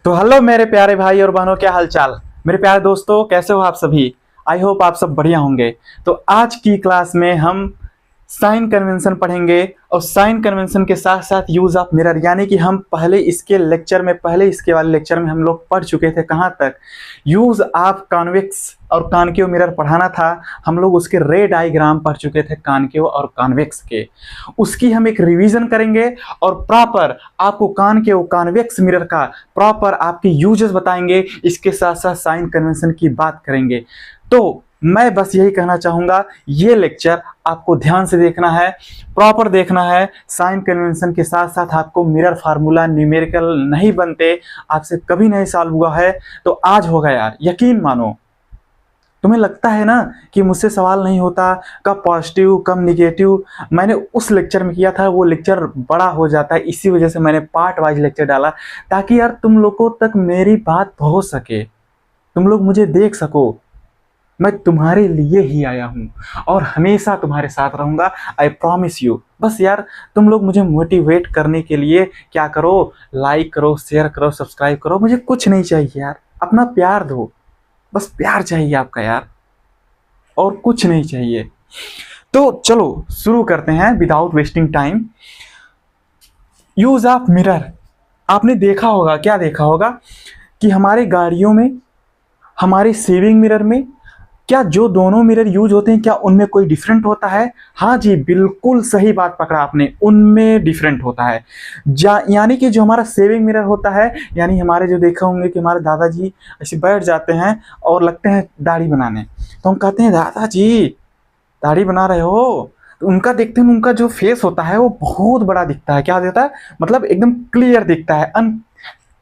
तो हेलो मेरे प्यारे भाई और बहनों, क्या हालचाल। मेरे प्यारे दोस्तों, कैसे हो आप सभी। आई होप आप सब बढ़िया होंगे। तो आज की क्लास में हम साइन कन्वेंशन पढ़ेंगे और साइन कन्वेंशन के साथ साथ यूज ऑफ मिरर, यानी कि हम पहले इसके वाले लेक्चर में हम लोग पढ़ चुके थे कहाँ तक, यूज ऑफ कॉन्वेक्स और कॉनकेव मिरर पढ़ाना था। हम लोग उसके रे डायग्राम पढ़ चुके थे कॉनकेव और कॉन्वेक्स के। उसकी हम एक रिवीजन करेंगे और प्रॉपर आपको कॉनकेव कॉन्वेक्स मिरर का प्रॉपर आपके यूजेस बताएंगे। इसके साथ साथ साइन कन्वेंशन की बात करेंगे। तो मैं बस यही कहना चाहूँगा, ये लेक्चर आपको ध्यान से देखना है, प्रॉपर देखना है। साइन कन्वेंशन के साथ साथ आपको मिरर फार्मूला न्यूमेरिकल नहीं बनते, आपसे कभी नहीं सॉल्व हुआ है तो आज होगा यार, यकीन मानो। तुम्हें लगता है ना कि मुझसे सवाल नहीं होता, कब पॉजिटिव कब निगेटिव। मैंने उस लेक्चर में किया था, वो लेक्चर बड़ा हो जाता है, इसी वजह से मैंने पार्ट वाइज लेक्चर डाला, ताकि यार तुम लोगों तक मेरी बात पहुँच सके, तुम लोग मुझे देख सको। मैं तुम्हारे लिए ही आया हूँ और हमेशा तुम्हारे साथ रहूँगा, आई प्रॉमिस यू। बस यार तुम लोग मुझे मोटिवेट करने के लिए क्या करो, लाइक करो, शेयर करो, सब्सक्राइब करो। मुझे कुछ नहीं चाहिए यार, अपना प्यार दो, बस प्यार चाहिए आपका यार, और कुछ नहीं चाहिए। तो चलो शुरू करते हैं without wasting time. Use of mirror, आपने देखा होगा, क्या देखा होगा कि हमारे गाड़ियों में, हमारे सेविंग मिरर में, क्या जो दोनों मिरर यूज होते हैं क्या उनमें कोई डिफरेंट होता है? हाँ जी, बिल्कुल सही बात पकड़ा आपने, उनमें डिफरेंट होता है। यानी कि जो हमारा सेविंग मिरर होता है, यानी हमारे जो देखा होंगे कि हमारे दादाजी ऐसे बैठ जाते हैं और लगते हैं दाढ़ी बनाने, तो हम कहते हैं दादाजी दाढ़ी बना रहे हो, तो उनका देखते हैं, उनका जो फेस होता है वो बहुत बड़ा दिखता है। क्या देता है, मतलब एकदम क्लियर दिखता है,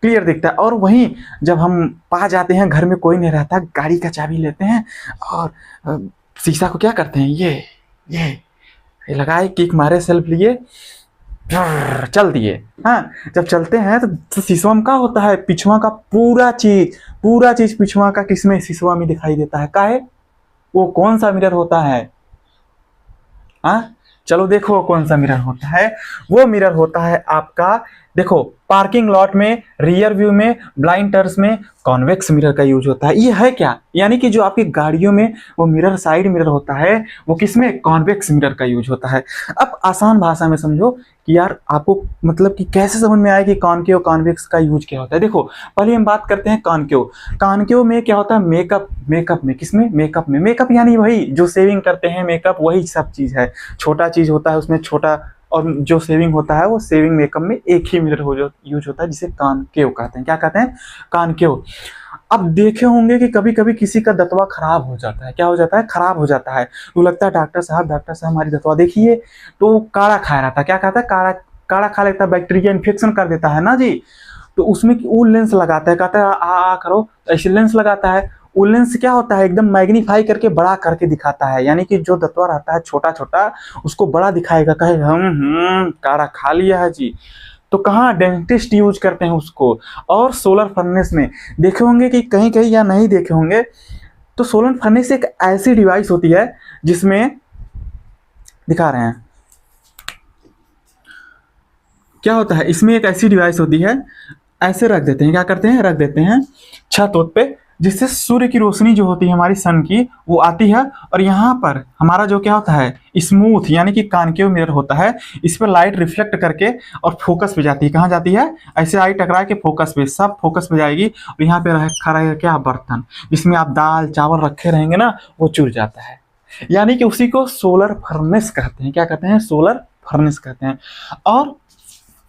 क्लियर दिखता है। और वहीं जब हम पा जाते हैं, घर में कोई नहीं रहता, गाड़ी का चाबी लेते हैं और शीशा को क्या करते हैं, ये लगाए, किक मारे, सेल्फ लिए, चल दिए। हाँ, जब चलते हैं तो शीशवा में क्या होता है, पिछुआ का पूरा चीज पिछुआ का किसमें, शीशवा में दिखाई देता है। का है वो, कौन सा मिरर होता है? हाँ, चलो देखो कौन सा मिरर होता है। वो मिरर होता है आपका, देखो पार्किंग लॉट में, रियर व्यू में, ब्लाइंड टर्न्स में कॉन्वेक्स मिरर का यूज होता है। ये है क्या, यानी कि जो आपकी गाड़ियों में वो मिरर, साइड मिरर होता है, वो किसमें, कॉन्वेक्स मिरर का यूज होता है। अब आसान भाषा में समझो कि यार आपको मतलब कि कैसे समझ में आए कि कॉनकेव कॉन्वेक्स का यूज क्या होता है। देखो पहले हम बात करते हैं कॉनकेव में क्या होता है, मेकअप में, किसमें, मेकअप यानी वही जो सेविंग करते हैं, मेकअप वही सब चीज है, छोटा चीज होता है उसमें, छोटा। और जो सेविंग होता है वो सेविंग मेकअप में एक ही मिरर यूज होता है, जिसे कॉनकेव कहते हैं। क्या कहते हैं, कॉनकेव। अब देखे होंगे कि कभी कभी किसी का दतवा खराब हो जाता है, क्या हो जाता है, खराब हो जाता है, तो लगता है डॉक्टर साहब हमारी दतवा देखिए, तो काढ़ा खा रहा था, क्या कहता है, काढ़ा खा लेता है, बैक्टीरिया इन्फेक्शन कर देता है ना जी। तो उसमें वो लेंस लगाता है, कहता है आ करो, ऐसे लेंस लगाता है। वो लेंस क्या होता है, एकदम मैग्नीफाई करके बड़ा करके दिखाता है, यानी कि जो दतवा रहता है छोटा छोटा, उसको बड़ा दिखाएगा, कहे हम काढ़ा खा लिया है जी। तो कहाँ डेंटिस्ट यूज करते हैं उसको। और सोलर फर्नेस में देखे होंगे कि कहीं कहीं, या नहीं देखे होंगे, तो सोलर फर्नेस एक ऐसी डिवाइस होती है जिसमें दिखा रहे हैं क्या होता है, इसमें एक ऐसी डिवाइस होती है, ऐसे रख देते हैं, क्या करते हैं, रख देते हैं छत पे, जिससे सूर्य की रोशनी जो होती है हमारी सन की, वो आती है, और यहाँ पर हमारा जो क्या होता है, स्मूथ यानी कि कॉनकेव मिरर होता है, इस पर लाइट रिफ्लेक्ट करके और फोकस पे जाती है। कहाँ जाती है, ऐसे आई टकरा के फोकस पे, सब फोकस पे जाएगी, और यहाँ पे रखा रहेगा क्या, बर्तन, जिसमें आप दाल चावल रखे रहेंगे ना, वो चुर जाता है। यानी कि उसी को सोलर फर्नेस कहते हैं। क्या कहते हैं, सोलर फर्नेस कहते हैं।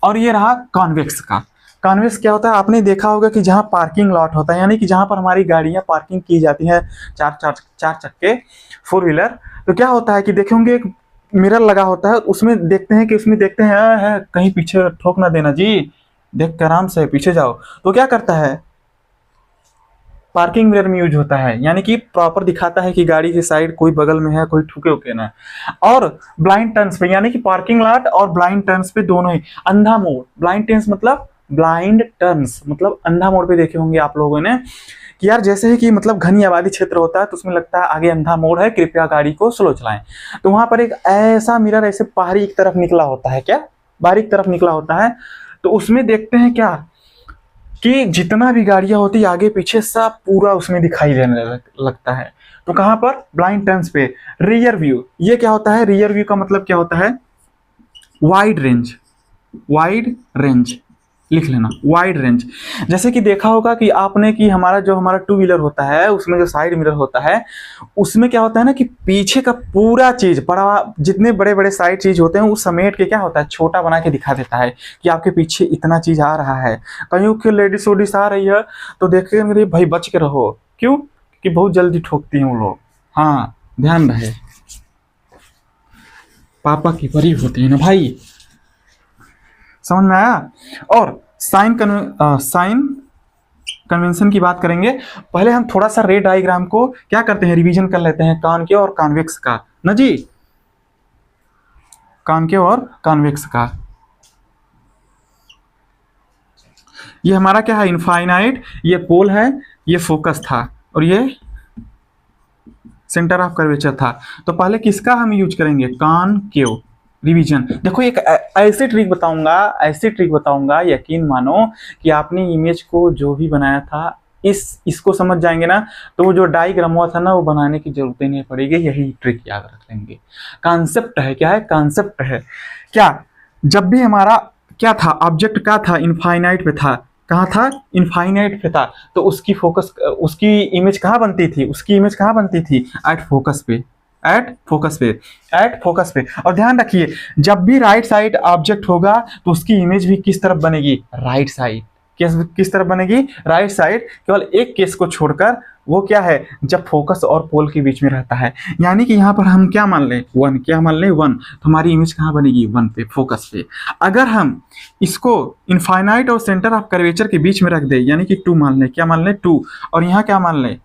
और ये रहा कॉन्वेक्स का। कॉन्वेक्स क्या होता है, आपने देखा होगा कि जहाँ पार्किंग लॉट होता है, यानी कि जहाँ पर हमारी गाड़ियाँ पार्किंग की जाती हैं, चार चक्के, फोर व्हीलर, तो क्या होता है कि देखे होंगे एक मिरर लगा होता है, उसमें देखते हैं है, कहीं पीछे ठोक ना देना जी, देख कर आराम से पीछे जाओ। तो क्या करता है, पार्किंग मिरर में यूज होता है, यानी कि प्रॉपर दिखाता है कि गाड़ी की साइड कोई बगल में है, कोई ठुके उके ना। और ब्लाइंड टर्न्स पे, यानी कि पार्किंग लॉट और ब्लाइंड टर्न्स पे दोनों ही, अंधा मोड़, ब्लाइंड टर्न्स मतलब अंधा मोड़ पे देखे होंगे आप लोगों ने कि यार जैसे ही कि मतलब घनी आबादी क्षेत्र होता है, तो उसमें लगता है आगे अंधा मोड़ है, कृपया गाड़ी को स्लो चलाएं। तो वहां पर एक ऐसा मिरर ऐसे बाहरी की तरफ निकला होता है, क्या बाहरी की तरफ निकला होता है, तो उसमें देखते हैं क्या, कि जितना भी गाड़ियां होती है आगे पीछे सब पूरा उसमें दिखाई देने लगता है। तो कहाँ पर, ब्लाइंड टर्न्स पे। रियर व्यू, ये क्या होता है, रियर व्यू का मतलब क्या होता है, वाइड रेंज, वाइड रेंज लिख लेना, वाइड रेंज। जैसे कि देखा होगा कि आपने कि हमारा टू व्हीलर होता है उसमें जो साइड मिरर होता है उसमें क्या होता है ना कि पीछे का पूरा चीज बड़ा, जितने बड़े बड़े साइड चीज होते हैं उस समेट के क्या होता है, छोटा बना के दिखा देता है कि आपके पीछे इतना चीज आ रहा है। कहीं कि लेडीज वोडीज आ रही है तो देखेंगे मेरे भाई बच के रहो, क्यों कि बहुत जल्दी ठोकती हैं वो लोग। हाँ ध्यान रहे, पापा की परी होती है ना भाई, समझ में आया। और साइन कन्वेंशन की बात करेंगे। पहले हम थोड़ा सा रे डायग्राम को क्या करते हैं, रिवीजन कर लेते हैं, कॉनकेव और कॉन्वेक्स का ना जी, कॉनकेव और कॉन्वेक्स का। ये हमारा क्या है, इनफाइनाइट, ये पोल है, ये फोकस था और ये सेंटर ऑफ कर्वेचर था। तो पहले किसका हम यूज करेंगे, कॉनकेव। रिवीजन देखो, एक ऐसी ट्रिक बताऊंगा, यकीन मानो कि आपने इमेज को जो भी बनाया था इसको समझ जाएंगे ना, तो वो जो डायग्राम हुआ था ना वो बनाने की जरूरत ही नहीं पड़ेगी, यही ट्रिक याद रख लेंगे। कॉन्सेप्ट है, क्या है, कॉन्सेप्ट है क्या, जब भी हमारा क्या था, ऑब्जेक्ट का था, इनफाइनाइट पे था, कहाँ था, इनफाइनाइट पे था, तो उसकी फोकस, उसकी इमेज कहाँ बनती थी, एट फोकस पे, एट फोकस पे। और ध्यान रखिए जब भी राइट साइड ऑब्जेक्ट होगा तो उसकी इमेज भी किस तरफ बनेगी, राइट साइड। किस तरफ बनेगी, राइट साइड। केवल एक केस को छोड़कर, वो क्या है, जब फोकस और पोल के बीच में रहता है। यानी कि यहाँ पर हम क्या मान लें, वन, क्या मान लें, वन। तो हमारी इमेज कहाँ बनेगी, वन पे, फोकस पे। अगर हम इसको इनफाइनाइट और सेंटर ऑफ कर्वेचर के बीच में रख दे, यानी कि टू मान लें, क्या मान लें, टू, और यहाँ क्या मान लें,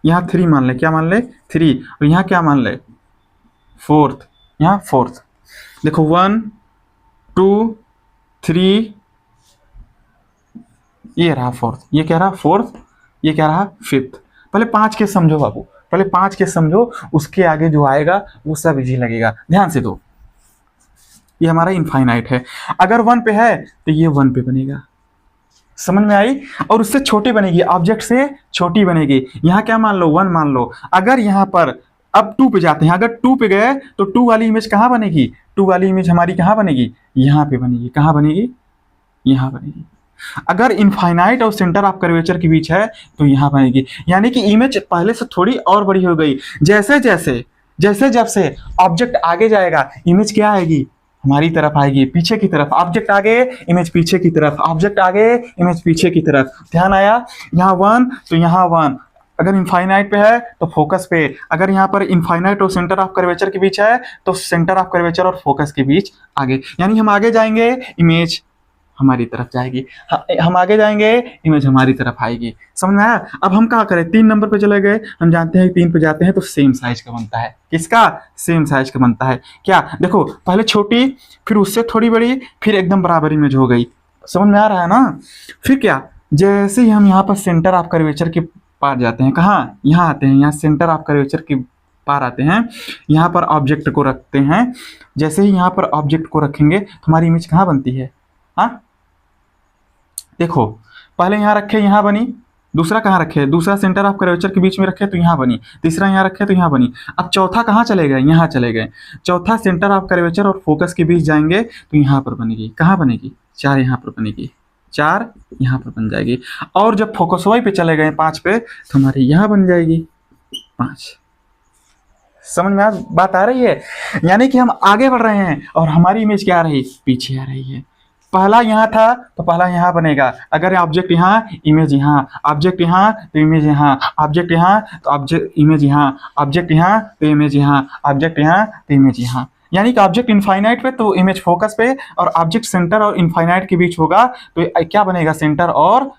यहाँ थ्री मान ले, क्या मान ले, थ्री, और यहाँ क्या मान ले, फोर्थ, यहाँ फोर्थ। देखो 1 2 3, ये रहा फोर्थ, ये क्या रहा फोर्थ, ये क्या रहा फिफ्थ। पहले 5 के समझो बाबू, पहले 5 के समझो, उसके आगे जो आएगा वो सब इजी लगेगा। ध्यान से दो, ये हमारा इनफाइनाइट है, अगर 1 पे है तो ये 1 पे बनेगा, समझ में आई। और उससे छोटी बनेगी, ऑब्जेक्ट से छोटी बनेगी। यहाँ क्या मान लो, 1 मान लो। अगर यहाँ पर अब 2 पे जाते हैं, अगर 2 पे गए तो 2 वाली इमेज कहाँ बनेगी, 2 वाली इमेज हमारी कहाँ बनेगी, यहाँ पे बनेगी। कहाँ बनेगी, यहाँ बनेगी। अगर इनफाइनाइट और सेंटर ऑफ कर्वेचर के बीच है तो यहाँ बनेगी। यानी कि इमेज पहले से थोड़ी और बड़ी हो गई। जैसे जब से ऑब्जेक्ट आगे जाएगा, इमेज क्या आएगी, हमारी तरफ आएगी, पीछे की तरफ। ऑब्जेक्ट आगे, इमेज पीछे की तरफ, ऑब्जेक्ट आगे, इमेज पीछे की तरफ। ध्यान आया, यहाँ 1 तो यहाँ 1। अगर इनफाइनाइट पे है तो फोकस पे। अगर यहाँ पर इनफाइनाइट और सेंटर ऑफ कर्वेचर के बीच है तो सेंटर ऑफ कर्वेचर और फोकस के बीच आगे। यानी हम आगे जाएंगे, इमेज हमारी तरफ जाएगी, हम आगे जाएंगे, इमेज हमारी तरफ आएगी। समझ में आया। अब हम क्या करें, 3 नंबर पे चले गए, हम जानते हैं 3 पे जाते हैं तो सेम साइज का बनता है। किसका, सेम साइज का बनता है। क्या, देखो पहले छोटी, फिर उससे थोड़ी बड़ी, फिर एकदम बराबर इमेज हो गई। समझ में आ रहा है ना। फिर क्या, जैसे ही हम यहाँ पर सेंटर ऑफ कर्वेचर के पार जाते हैं, कहाँ, यहाँ आते हैं, यहाँ सेंटर ऑफ कर्वेचर के पार आते हैं, यहाँ पर ऑब्जेक्ट को रखते हैं। जैसे ही यहाँ पर ऑब्जेक्ट को रखेंगे तो हमारी इमेज कहाँ बनती है। हाँ देखो, पहले यहाँ रखे, यहाँ बनी। दूसरा कहाँ रखे, दूसरा सेंटर ऑफ कर्वेचर के बीच में रखे तो यहाँ बनी। तीसरा यहाँ रखे तो यहाँ बनी। अब चौथा कहाँ चले गए, यहाँ चले गए। चौथा सेंटर ऑफ कर्वेचर और फोकस के बीच जाएंगे तो यहाँ पर बनेगी। कहाँ बनेगी, 4 यहाँ पर बनेगी, 4 यहाँ पर बन जाएगी। और जब फोकस वाई पे चले गए 5 पे तो हमारी यहाँ बन जाएगी 5। समझ में बात आ रही है। यानी कि हम आगे बढ़ रहे हैं और हमारी इमेज क्या आ रही, पीछे आ रही है। पहला यहाँ था तो पहला यहाँ बनेगा। अगर ऑब्जेक्ट यहाँ, इमेज यहाँ, ऑब्जेक्ट यहाँ तो इमेज यहाँ, ऑब्जेक्ट यहाँ तो ऑब्जेक्ट इमेज यहाँ, ऑब्जेक्ट यहाँ तो इमेज यहाँ, ऑब्जेक्ट यहाँ तो इमेज यहाँ। यानी कि ऑब्जेक्ट इनफाइनाइट पे तो इमेज फोकस पे, और ऑब्जेक्ट सेंटर और इनफाइनाइट के बीच होगा तो क्या बनेगा, सेंटर और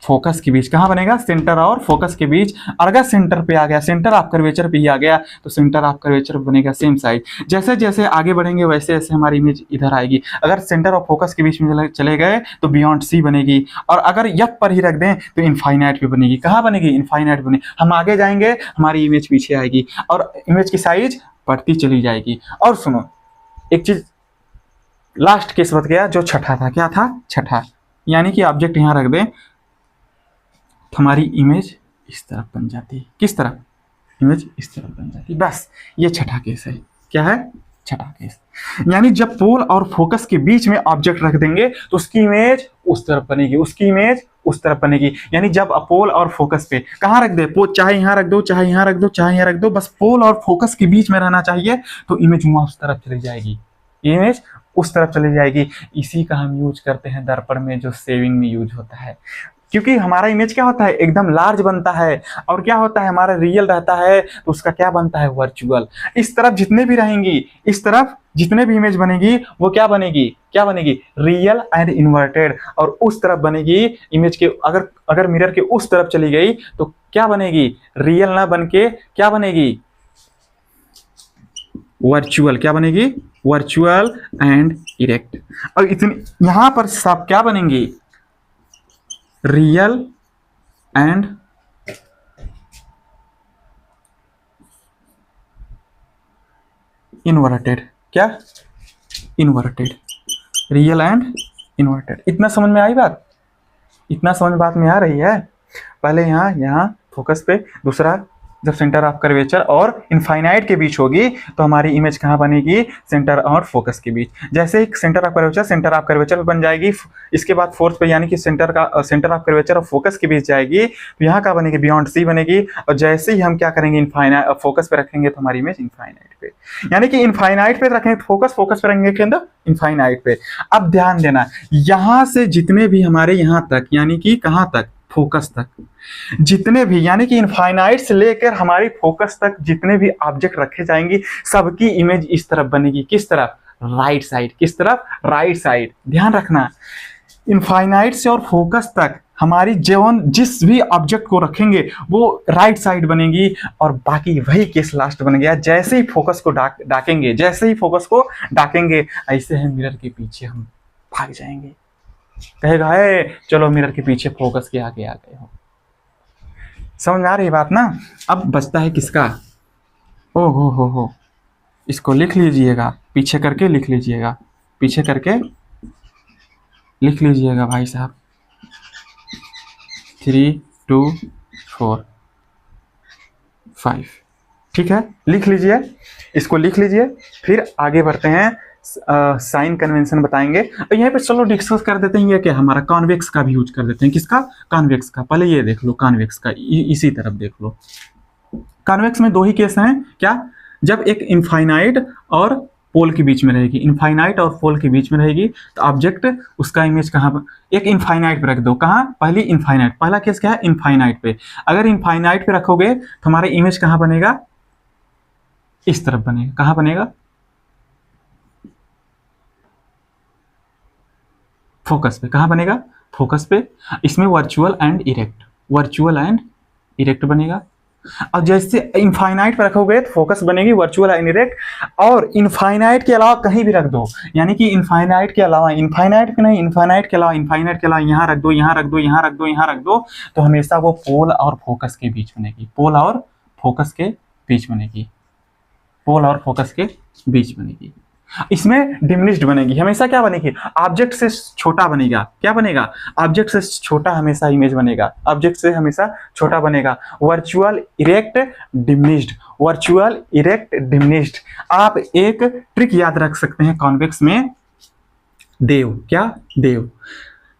फोकस के बीच। कहाँ बनेगा, सेंटर और फोकस के बीच। और अगर सेंटर पे आ गया, सेंटर ऑफ कर्वेचर पे ही आ गया तो सेंटर ऑफ कर्वेचर बनेगा सेम साइड। जैसे जैसे आगे बढ़ेंगे वैसे वैसे हमारी इमेज इधर आएगी। अगर सेंटर और फोकस के बीच में चले गए तो बियॉन्ड सी बनेगी। और अगर यप पर ही रख दें तो इनफाइनाइट पे बनेगी। कहाँ बनेगी, इनफाइनाइट बनेगी। हम आगे जाएंगे, हमारी इमेज पीछे आएगी और इमेज की साइज बढ़ती चली जाएगी। और सुनो एक चीज, लास्ट केस बच गया जो छठा था। क्या था, छठा, यानी कि ऑब्जेक्ट यहाँ रख दें तो हमारी इमेज इस तरफ बन जाती है। किस तरफ? इमेज इस तरफ बन जाती है। बस ये छठा केस है। क्या है? छठा केस। यानी जब पोल और फोकस के बीच में ऑब्जेक्ट रख देंगे तो उसकी इमेज उस तरफ बनेगी, उसकी इमेज उस तरफ बनेगी। यानी जब पोल और फोकस पे कहाँ रख दे, चाहे यहाँ रख दो, चाहे यहाँ रख दो, चाहे यहाँ रख दो, बस पोल और फोकस के बीच में रहना चाहिए, तो इमेज वहां उस तरफ चली जाएगी, इमेज उस तरफ चली जाएगी। इसी का हम यूज करते हैं दर्पण में, जो सेविंग में यूज होता है। क्योंकि हमारा इमेज क्या होता है, एकदम लार्ज बनता है, और क्या होता है, हमारा रियल रहता है तो उसका क्या बनता है, वर्चुअल। इस तरफ जितने भी रहेंगी, इस तरफ जितने भी इमेज बनेगी वो क्या बनेगी, क्या बनेगी, रियल एंड इन्वर्टेड। और उस तरफ बनेगी इमेज के, अगर अगर मिरर के उस तरफ चली गई तो क्या बनेगी, रियल ना बन के क्या बनेगी, वर्चुअल। क्या बनेगी, वर्चुअल एंड इरेक्ट। और इतनी यहां पर सब क्या बनेंगी, रियल एंड इन्वर्टेड। क्या? Inverted, real and inverted. इतना समझ में आई बात? इतना समझ बात में आ रही है? पहले यहाँ फोकस पे, दूसरा जब सेंटर ऑफ कर्वेचर और इनफाइनाइट के बीच होगी तो हमारी इमेज कहाँ बनेगी, सेंटर और फोकस के बीच। जैसे ही सेंटर ऑफ कर्वेचर पे बन जाएगी, इसके बाद फोर्थ पे, यानी कि सेंटर ऑफ कर्वेचर और फोकस के बीच जाएगी तो यहाँ क्या बनेगी, बियॉन्ड सी बनेगी। और जैसे ही हम क्या करेंगे, इनफाइनाइट फोकस पे रखेंगे तो हमारी इमेज इनफाइनाइट पे, यानी कि इनफाइनाइट पे रखेंगे फोकस, फोकस पे रखेंगे के अंदर इनफाइनाइट पे। अब ध्यान देना, यहां से जितने भी हमारे यहां तक, यानी कि कहां तक, फोकस तक, जितने भी, यानी कि इनफाइनाइट से लेकर हमारी फोकस तक जितने भी ऑब्जेक्ट रखे जाएंगे, सबकी इमेज इस तरफ बनेगी। किस तरफ, राइट साइड। किस तरफ, राइट साइड। ध्यान रखना, इनफाइनाइट से और फोकस तक हमारी जीवन जिस भी ऑब्जेक्ट को रखेंगे वो राइट साइड बनेगी, और बाकी वही केस लास्ट बन गया। जैसे ही फोकस को डाकेंगे, जैसे ही फोकस को डाकेंगे, ऐसे ही मिरर के पीछे हम भाग जाएंगे। कहेगा है चलो मिरर के पीछे फोकस के आगे आ गए हो। समझ में आ रही बात ना? अब बचता है किसका, ओ हो, इसको लिख लीजिएगा, पीछे करके लिख लीजिएगा, पीछे करके लिख लीजिएगा भाई साहब। 3 2 4 5, ठीक है, लिख लीजिए, इसको लिख लीजिए। फिर आगे बढ़ते हैं, साइन कन्वेंशन बताएंगे। और यहाँ पे चलो डिस्कस कर देते हैं, ये क्या हमारा कॉन्वेक्स का भी यूज कर देते हैं। किसका, कॉन्वेक्स का। पहले ये देख लो कॉन्वेक्स का, इसी तरफ देख लो। कॉन्वेक्स में दो ही केस हैं, क्या, जब एक इनफाइनाइट और पोल के बीच में रहेगी, इनफाइनाइट और पोल के बीच में रहेगी तो ऑब्जेक्ट उसका इमेज कहाँ पर, एक इनफाइनाइट पे रख दो। कहाँ, पहली इनफाइनाइट, पहला केस क्या है, इनफाइनाइट पे। अगर इनफाइनाइट पे रखोगे तो हमारा इमेज कहाँ बनेगा, इस तरफ बनेगा। कहाँ बनेगा, फोकस पे। कहाँ बनेगा, फोकस पे। इसमें virtual and erect, virtual and erect बनेगा। और जैसे इनफाइनाइट पे रखोगे तो फोकस बनेगी वर्चुअल एंड इरेक्ट। और इनफाइनाइट के अलावा कहीं भी रख दो, यानी कि इनफाइनाइट के अलावा, इनफाइनाइट पे नहीं, इनफाइनाइट के अलावा, इनफाइनाइट के अलावा यहाँ रख दो, यहाँ रख दो, यहाँ रख दो, यहाँ रख दो, तो हमेशा वो पोल और फोकस के बीच बनेगी, पोल और फोकस के बीच बनेगी, पोल और फोकस के बीच बनेगी। इसमें डिमिनिश्ड बनेगी, हमेशा क्या बनेगी, ऑब्जेक्ट से छोटा बनेगा। क्या बनेगा, ऑब्जेक्ट से छोटा हमेशा इमेज बनेगा, ऑब्जेक्ट से हमेशा छोटा बनेगा। Virtual erect diminished, virtual erect diminished. आप एक ट्रिक याद रख सकते हैं कॉन्वेक्स में, देव। क्या, देव।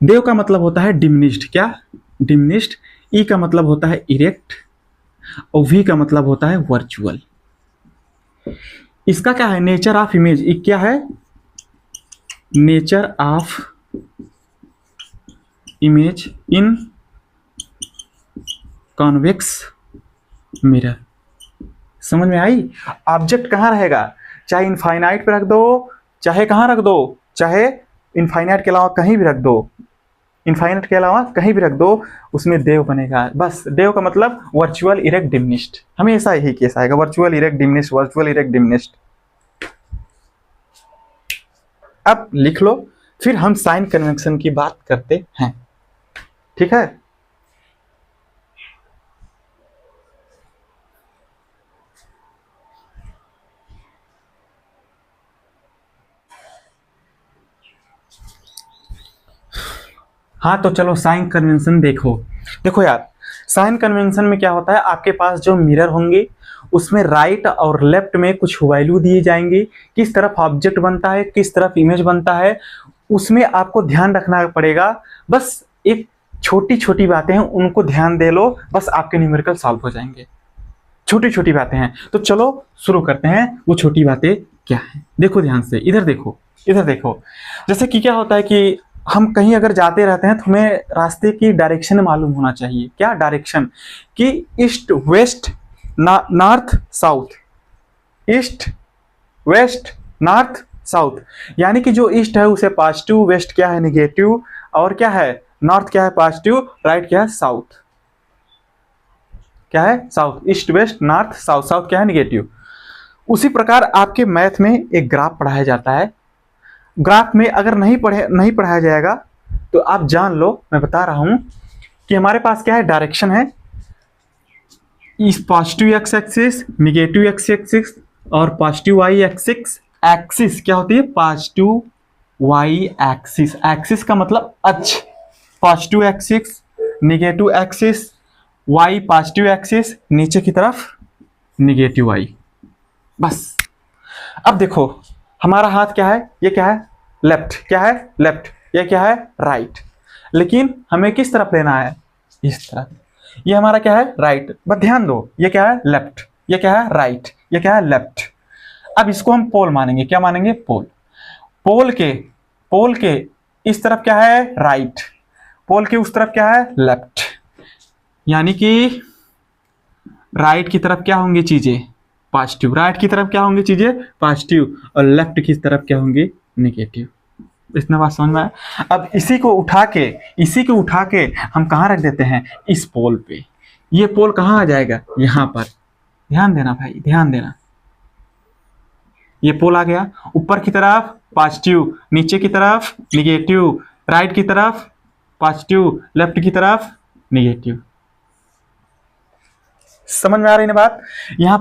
देव का मतलब होता है डिमिनिश्ड। क्या, डिमिनिश्ड। ई का मतलब होता है इरेक्ट, और वी का मतलब होता है वर्चुअल। इसका क्या है, नेचर ऑफ इमेज। क्या है, nature of image in convex mirror. समझ में आई? ऑब्जेक्ट कहां रहेगा, चाहे इनफाइनाइट पे रख दो, चाहे कहां रख दो, चाहे इनफाइनाइट के अलावा कहीं भी रख दो, इनफाइनाइट के अलावा कहीं भी रख दो, उसमें देव बनेगा। बस, देव का मतलब वर्चुअल इरेक्ट डिमिनिश्ड, हमेशा यही केस आएगा, virtual erect diminished, virtual erect diminished. अब लिख लो, फिर हम साइन कन्वेंशन की बात करते हैं, ठीक है। हाँ तो चलो साइन कन्वेंशन देखो। देखो यार, साइन कन्वेंशन में क्या होता है, आपके पास जो मिरर होंगे उसमें राइट और लेफ्ट में कुछ वैल्यू दिए जाएंगे, किस तरफ ऑब्जेक्ट बनता है, किस तरफ इमेज बनता है, उसमें आपको ध्यान रखना पड़ेगा। बस एक छोटी छोटी बातें हैं, उनको ध्यान दे लो, बस आपके न्यूमेरिकल सॉल्व हो जाएंगे। छोटी छोटी बातें हैं, तो चलो शुरू करते हैं। वो छोटी बातें क्या हैं, देखो ध्यान से, इधर देखो, इधर देखो। जैसे कि क्या होता है कि हम कहीं अगर जाते रहते हैं तो हमें रास्ते की डायरेक्शन मालूम होना चाहिए। क्या डायरेक्शन, कि east west north south, east west north south, यानी कि जो ईस्ट है उसे पॉजिटिव, वेस्ट क्या है निगेटिव, और क्या है नॉर्थ क्या है पॉजिटिव, राइट क्या है साउथ, क्या है south, east west north south, south क्या है निगेटिव। उसी प्रकार आपके मैथ में एक ग्राफ पढ़ाया जाता है। ग्राफ में अगर नहीं पढ़ाया जाएगा तो आप जान लो, मैं बता रहा हूं कि हमारे पास क्या है, डायरेक्शन है, इस positive x axis, negative x axis और पॉजिटिव वाई एक्सिस। एक्सिस क्या होती है, पॉजिटिव वाई एक्सिस, एक्सिस का मतलब अक्ष, positive axis, negative axis, Y positive axis, नीचे की तरफ निगेटिव वाई। बस अब देखो हमारा हाथ क्या है, ये क्या है लेफ्ट, क्या है लेफ्ट, ये क्या है राइट, लेकिन हमें किस तरफ लेना है, इस तरफ। ये हमारा क्या है राइट, बस ध्यान दो, ये क्या है लेफ्ट, ये क्या है राइट, ये क्या है लेफ्ट। अब इसको हम पोल मानेंगे, क्या मानेंगे पोल। पोल के इस तरफ क्या है राइट, पोल के उस तरफ क्या है लेफ्ट, यानी कि राइट की तरफ क्या होंगी चीजें पॉजिटिव, राइट की तरफ क्या होंगी चीजें पॉजिटिव, और लेफ्ट की तरफ क्या होंगी नेगेटिव। इतना बात समझ में आया। अब इसी को उठा के हम कहाँ रख देते हैं, इस पोल पे। ये पोल कहाँ आ जाएगा, यहाँ पर। ध्यान देना भाई, ध्यान देना। ये पोल आ गया, ऊपर की तरफ पॉजिटिव, नीचे की तरफ निगेटिव, राइट की तरफ पॉजिटिव, लेफ्ट की तरफ निगेटिव। समझ में आ रही है बात। यहाँ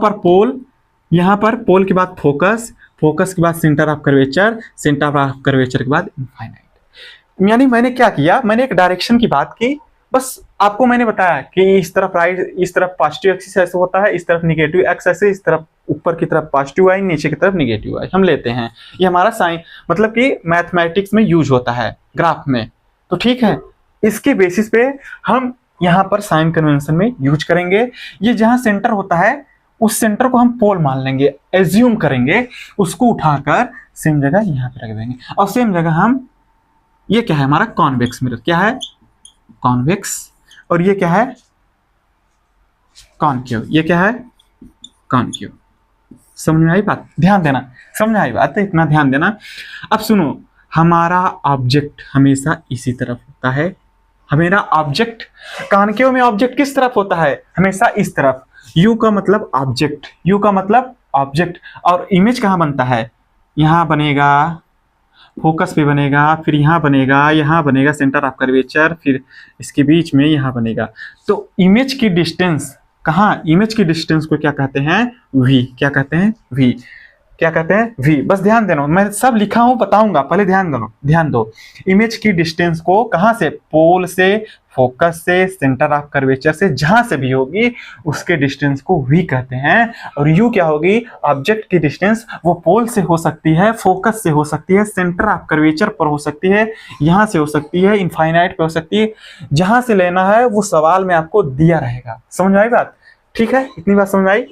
पर पोल के बाद फोकस, फोकस के बाद centre of curvature, centre of curvature के बाद इनफाइनाइट। यानी मैंने क्या किया, मैंने एक डायरेक्शन की बात की, बस आपको मैंने बताया कि इस तरफ राइट, इस तरफ पॉजिटिव एक्सिस ऐसे होता है, इस तरफ निगेटिव एक्स ऐसे, इस तरफ ऊपर की तरफ पॉजिटिव आई, नीचे की तरफ निगेटिव आई हम लेते हैं। ये हमारा साइन मतलब कि मैथमेटिक्स में यूज होता है ग्राफ में, तो ठीक है। इसके बेसिस पे हम यहाँ पर साइन कन्वेंशन में यूज करेंगे। ये जहां सेंटर होता है उस सेंटर को हम पोल मान लेंगे, एज्यूम करेंगे, उसको उठाकर सेम जगह यहाँ पे रख देंगे, और सेम जगह हम, ये क्या है हमारा कॉन्वेक्स मिरर, क्या है कॉन्वेक्स, और ये क्या है कॉनकेव, ये क्या है कॉनकेव। समझ में आई बात, ध्यान देना, समझ में आई बात, इतना ध्यान देना। अब सुनो, हमारा ऑब्जेक्ट हमेशा इसी तरफ होता है। हमारा ऑब्जेक्ट, कॉनकेव में ऑब्जेक्ट किस तरफ होता है, हमेशा इस तरफ। यू का मतलब ऑब्जेक्ट, यू का मतलब ऑब्जेक्ट, और इमेज कहाँ बनता है, यहाँ बनेगा, फोकस पे बनेगा, फिर यहाँ बनेगा सेंटर ऑफ कर्वेचर, फिर इसके बीच में यहाँ बनेगा। तो इमेज की डिस्टेंस कहाँ, इमेज की डिस्टेंस को क्या कहते हैं वी, क्या कहते हैं वी, क्या कहते हैं वी। बस ध्यान देना, मैं सब लिखा हूं बताऊंगा, पहले ध्यान दो। इमेज की डिस्टेंस को कहां से, पोल से, फोकस से, सेंटर ऑफ कर्वेचर से, जहां से भी होगी उसके डिस्टेंस को वी कहते हैं। और यू क्या होगी, ऑब्जेक्ट की डिस्टेंस, वो पोल से हो सकती है, फोकस से हो सकती है, सेंटर ऑफ कर्वेचर पर हो सकती है, यहां से हो सकती है, इनफाइनाइट पे हो सकती है, जहां से लेना है वो सवाल में आपको दिया रहेगा। समझ में आई बात, ठीक है, इतनी बात समझ में आई।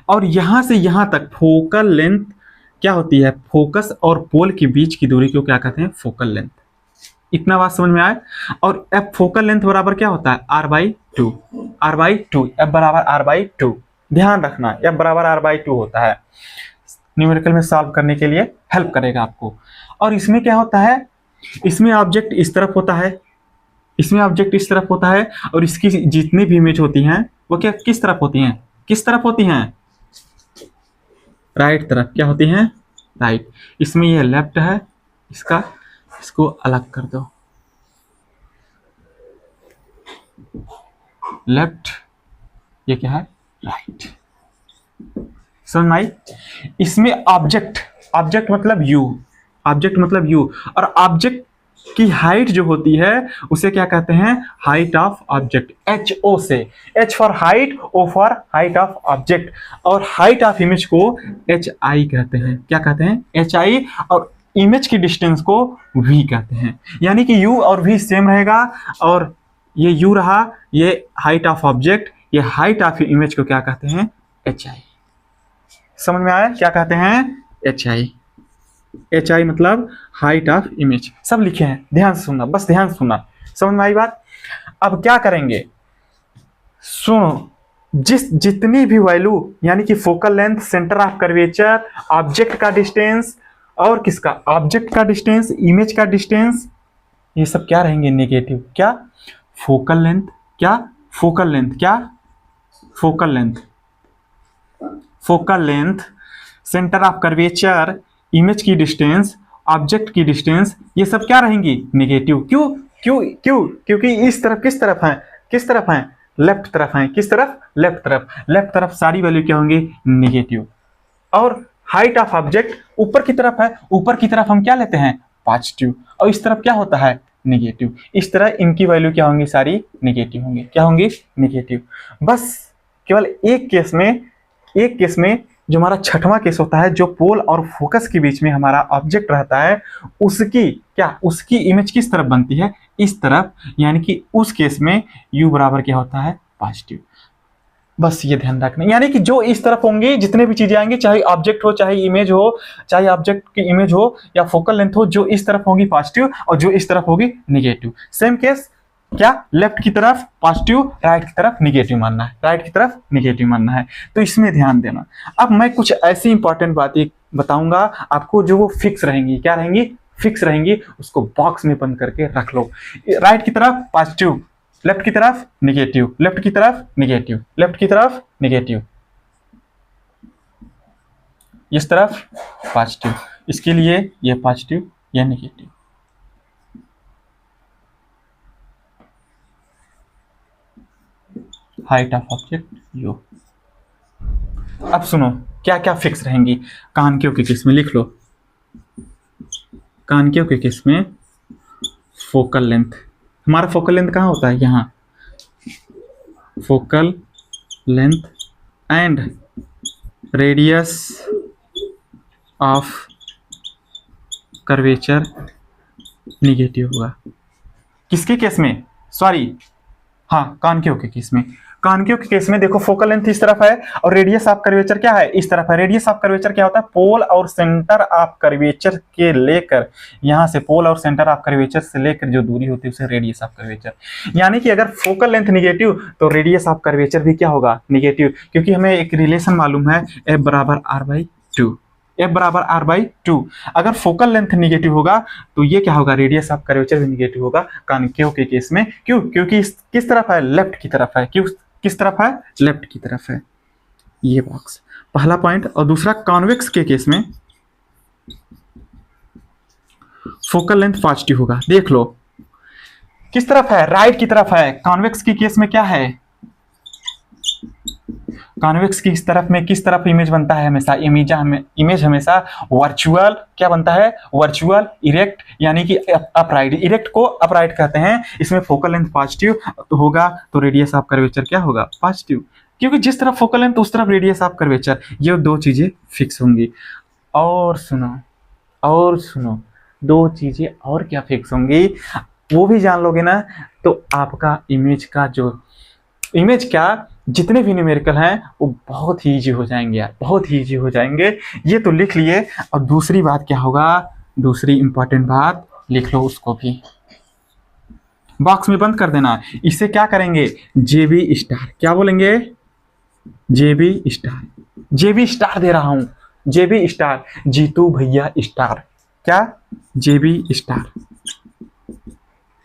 और यहां से यहां तक फोकल लेंथ क्या होती है, फोकस और पोल के बीच की दूरी को क्या कहते हैं फोकल लेंथ। इतना बात समझ में आए। और एफ फोकल लेंथ बराबर क्या होता है r/2, r/2, एफ बराबर r/2। ध्यान रखना, एफ बराबर r/2 होता है। न्यूमेरिकल में सॉल्व करने के लिए हेल्प करेगा आपको। और इसमें क्या होता है, इसमें ऑब्जेक्ट इस तरफ होता है, इसमें ऑब्जेक्ट इस तरफ होता है, और इसकी जितनी भी इमेज होती हैं वो क्या किस तरफ होती हैं, किस तरफ होती हैं, राइट तरफ। क्या होती हैं राइट। इसमें ये लेफ्ट है, इसको अलग कर दो, लेफ्ट, ये क्या है राइट। समझ में आई। इसमें ऑब्जेक्ट मतलब यू, ऑब्जेक्ट मतलब यू, और ऑब्जेक्ट की हाइट जो होती है उसे क्या कहते हैं, height of object, H O से, H for height, O for height of object, और हाइट ऑफ इमेज को एच आई कहते हैं, क्या कहते हैं, एच आई, और इमेज की डिस्टेंस को वी कहते हैं। यानी कि यू और वी सेम रहेगा, और ये यू रहा, ये हाइट ऑफ ऑब्जेक्ट, ये हाइट ऑफ इमेज को क्या कहते हैं, एच आई। समझ में आया क्या कहते हैं, एच आई। एच आई मतलब हाइट ऑफ इमेज, सब लिखे हैं, ध्यान से सुनना, बस ध्यान से सुनना, समझ में आई बात। अब क्या करेंगे, सुनो, जितनी भी वैल्यू, यानी कि focal length, centre of curvature, object का डिस्टेंस, और किसका, ऑब्जेक्ट का डिस्टेंस, इमेज का डिस्टेंस, ये सब क्या रहेंगे, नेगेटिव। क्या, फोकल लेंथ, क्या, फोकल लेंथ, क्या, focal length, focal length, centre of curvature, image की डिस्टेंस, ऑब्जेक्ट की डिस्टेंस, ये सब क्या रहेंगी, नेगेटिव। क्यों क्यों क्यों, क्योंकि इस तरफ किस तरफ है, किस तरफ है, लेफ्ट तरफ है, किस तरफ, लेफ्ट तरफ, लेफ्ट तरफ सारी वैल्यू क्या होंगी, नेगेटिव। और हाइट ऑफ ऑब्जेक्ट ऊपर की तरफ है, ऊपर की तरफ हम क्या लेते हैं, पॉजिटिव, और इस तरफ क्या होता है, नेगेटिव। इस तरह इनकी वैल्यू क्या होंगी, सारी नेगेटिव होंगी, क्या होंगी, नेगेटिव। बस केवल एक केस में जो हमारा छठवां केस होता है, जो पोल और फोकस के बीच में हमारा ऑब्जेक्ट रहता है, उसकी क्या, उसकी इमेज किस तरफ बनती है, इस तरफ, यानी कि उस केस में u बराबर क्या होता है, पॉजिटिव। बस ये ध्यान रखना, यानी कि जो इस तरफ होंगे, जितने भी चीजें आएंगे, चाहे ऑब्जेक्ट हो, चाहे इमेज हो, चाहे ऑब्जेक्ट की इमेज हो या फोकल लेंथ हो, जो इस तरफ होगी पॉजिटिव और जो इस तरफ होगी नेगेटिव। सेम केस, क्या, लेफ्ट की तरफ पॉजिटिव, राइट की तरफ नेगेटिव मानना है, राइट की तरफ नेगेटिव मानना है, तो इसमें ध्यान देना। अब मैं कुछ ऐसी इंपॉर्टेंट बातें बताऊंगा आपको जो वो फिक्स रहेंगी, क्या रहेंगी, फिक्स रहेंगी, उसको बॉक्स में बंद करके रख लो। राइट की तरफ पॉजिटिव, लेफ्ट की तरफ नेगेटिव, लेफ्ट की तरफ नेगेटिव, लेफ्ट की तरफ नेगेटिव, इस तरफ पॉजिटिव, इसके लिए ये पॉजिटिव, ये negative. Height of object you. अब सुनो क्या क्या फिक्स रहेंगी। कानकेव के केस में लिख लो, कानकेव के केस में फोकल लेंथ, हमारा फोकल लेंथ कहाँ होता है, यहाँ, focal length and radius of curvature negative होगा। किसके केस में, सॉरी, हाँ, कानकेव के केस में। कानकेव के केस में देखो, फोकल लेंथ इस तरफ है और रेडियस ऑफ कर्वेचर क्या है, इस तरफ है। रेडियस ऑफ कर्वेचर क्या होता है, पोल और सेंटर ऑफ कर्वेचर के लेकर, यहां से पोल और सेंटर ऑफ कर्वेचर से लेकर जो दूरी होती है उसे रेडियस ऑफ कर्वेचर। यानी कि अगर फोकल लेंथ निगेटिव तो रेडियस ऑफ कर्वेचर भी क्या होगा, निगेटिव, क्योंकि हमें एक रिलेशन मालूम है, एफ बराबर r/2, एफ बराबर r/2। अगर फोकल लेंथ निगेटिव होगा तो ये क्या होगा, रेडियस ऑफ कर्वेचर भी निगेटिव होगा कानकेव के केस में। क्यों, क्योंकि किस तरफ है, लेफ्ट की तरफ है। क्यों, किस तरफ है, लेफ्ट की तरफ है। ये बॉक्स पहला पॉइंट। और दूसरा, कॉन्वेक्स के केस में फोकल लेंथ पॉजिटिव होगा। देख लो किस तरफ है, राइट की तरफ है। कॉन्वेक्स के केस में क्या है, कॉन्वेक्स की इस तरफ में किस तरफ इमेज बनता है, हमेशा इमेज हमेशा वर्चुअल क्या बनता है, वर्चुअल इरेक्ट, यानी कि अपराइट। इरेक्ट को अपराइट कहते हैं। इसमें फोकल लेंथ पॉजिटिव तो होगा तो रेडियस ऑफ कर्वेचर क्या होगा, पॉजिटिव, क्योंकि जिस तरफ फोकल लेंथ उस तरफ रेडियस ऑफ कर्वेचर, ये दो चीजें फिक्स होंगी। और सुनो दो चीजें और क्या फिक्स होंगी, वो भी जान लोगे ना तो आपका इमेज का जो इमेज क्या जितने भी न्यूमेरिकल हैं वो बहुत ही ईजी हो जाएंगे यार, बहुत ही ईजी हो जाएंगे। ये तो लिख लिए। और दूसरी बात क्या होगा, दूसरी इंपॉर्टेंट बात लिख लो, उसको भी बॉक्स में बंद कर देना। इसे क्या करेंगे, जेबी स्टार, क्या बोलेंगे, जेबी स्टार, जेबी स्टार दे रहा हूं, जेबी स्टार, जीतू भैया स्टार, क्या, जेबी स्टार,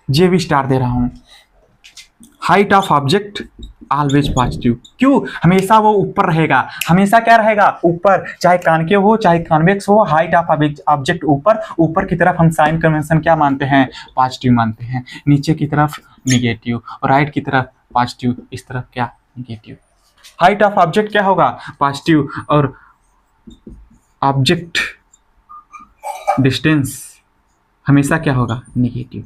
जेबी स्टार दे रहा हूं। Height of object always positive. क्यों, हमेशा वो ऊपर रहेगा, हमेशा क्या रहेगा, ऊपर, चाहे कानकेव हो चाहे कॉन्वेक्स हो, हाइट ऑफ ऑब्जेक्ट ऊपर, ऊपर की तरफ हम साइन कन्वेंशन क्या मानते हैं, पॉजिटिव मानते हैं, नीचे की तरफ निगेटिव, और राइट की तरफ पॉजिटिव, इस तरफ क्या, निगेटिव। हाइट ऑफ ऑब्जेक्ट क्या होगा, पॉजिटिव, और ऑब्जेक्ट डिस्टेंस हमेशा क्या होगा, निगेटिव।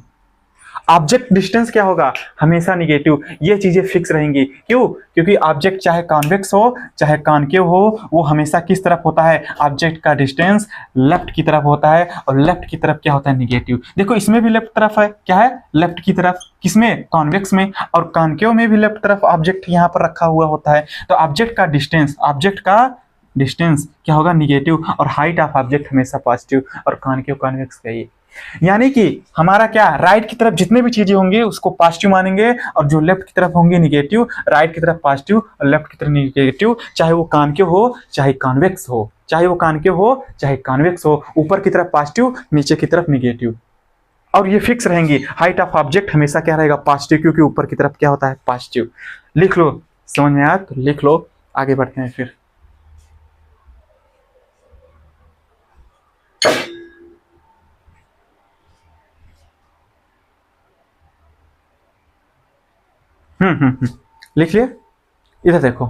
ऑब्जेक्ट डिस्टेंस क्या होगा, हमेशा निगेटिव। ये चीजें फिक्स रहेंगी, क्यों? क्योंकि ऑब्जेक्ट चाहे कॉन्वेक्स हो चाहे कॉनकेव हो, वो हमेशा किस तरफ होता है, ऑब्जेक्ट का डिस्टेंस लेफ्ट की तरफ होता है, और लेफ्ट की तरफ क्या होता है, निगेटिव। देखो इसमें भी लेफ्ट तरफ है, क्या है, लेफ्ट की तरफ, किसमें, कॉन्वेक्स में, और कॉनकेव में भी लेफ्ट तरफ ऑब्जेक्ट यहाँ पर रखा हुआ होता है। तो ऑब्जेक्ट का डिस्टेंस क्या होगा, निगेटिव, और हाइट ऑफ ऑब्जेक्ट हमेशा पॉजिटिव, और कॉनकेव कॉन्वेक्स का ये। यानी कि हमारा क्या, राइट की तरफ जितने भी चीजें होंगी उसको पॉजिटिव मानेंगे, और जो लेफ्ट की तरफ होंगे निगेटिव, राइट की तरफ पॉजिटिव और लेफ्ट की तरफ निगेटिव, चाहे वो कॉनकेव हो चाहे कॉन्वेक्स हो, चाहे वो कॉनकेव हो चाहे कॉन्वेक्स हो, ऊपर की तरफ पॉजिटिव, नीचे की तरफ निगेटिव। और ये फिक्स रहेंगी, हाइट ऑफ ऑब्जेक्ट हमेशा क्या रहेगा, पॉजिटिव, क्योंकि ऊपर की तरफ क्या होता है, पॉजिटिव। लिख लो, समझ में आया तो लिख लो, आगे बढ़ते हैं फिर। लिख लिए, इधर देखो।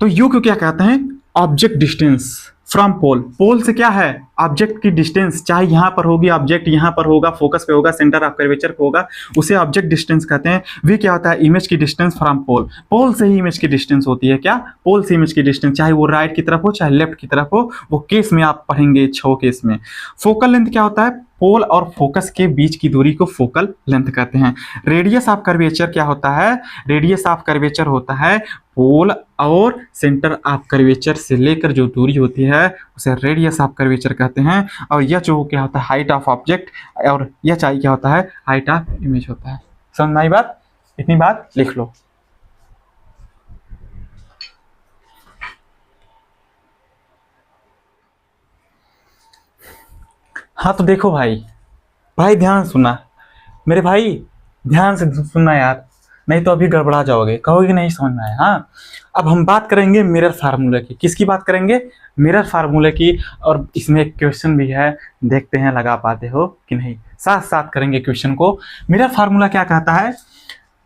तो यू को क्या कहते हैं, ऑब्जेक्ट डिस्टेंस फ्रॉम पोल। पोल से क्या है, ऑब्जेक्ट की डिस्टेंस, चाहे यहां पर होगी ऑब्जेक्ट, यहां पर होगा, फोकस पे होगा, सेंटर ऑफ कर्वेचर पे होगा, उसे ऑब्जेक्ट डिस्टेंस कहते हैं। वी क्या होता है, इमेज की डिस्टेंस फ्रॉम पोल। पोल से ही इमेज की डिस्टेंस होती है, क्या, पोल से इमेज की डिस्टेंस, चाहे वो राइट की तरफ हो चाहे लेफ्ट की तरफ हो, वो केस में आप पढ़ेंगे 6 केस में। फोकल लेंथ क्या होता है, पोल और फोकस के बीच की दूरी को फोकल लेंथ कहते हैं। रेडियस ऑफ कर्वेचर क्या होता है, रेडियस ऑफ कर्वेचर होता है पोल और सेंटर ऑफ कर्वेचर से लेकर जो दूरी होती है उसे रेडियस ऑफ कर्वेचर कहते हैं। और यह जो क्या होता है, हाइट ऑफ ऑब्जेक्ट, और यह चाहिए क्या होता है, हाइट ऑफ इमेज होता है। समझ में आई बात, इतनी बात लिख लो। हाँ तो देखो भाई ध्यान सुनना, मेरे भाई ध्यान से सुनना यार, नहीं तो अभी गड़बड़ा जाओगे, कहोगे नहीं समझ में आया। हाँ, अब हम बात करेंगे मिरर फार्मूले की। किसकी बात करेंगे, मिरर फार्मूले की। और इसमें एक क्वेश्चन भी है, देखते हैं लगा पाते हो कि नहीं। साथ साथ करेंगे क्वेश्चन को। मिरर फार्मूला क्या कहता है,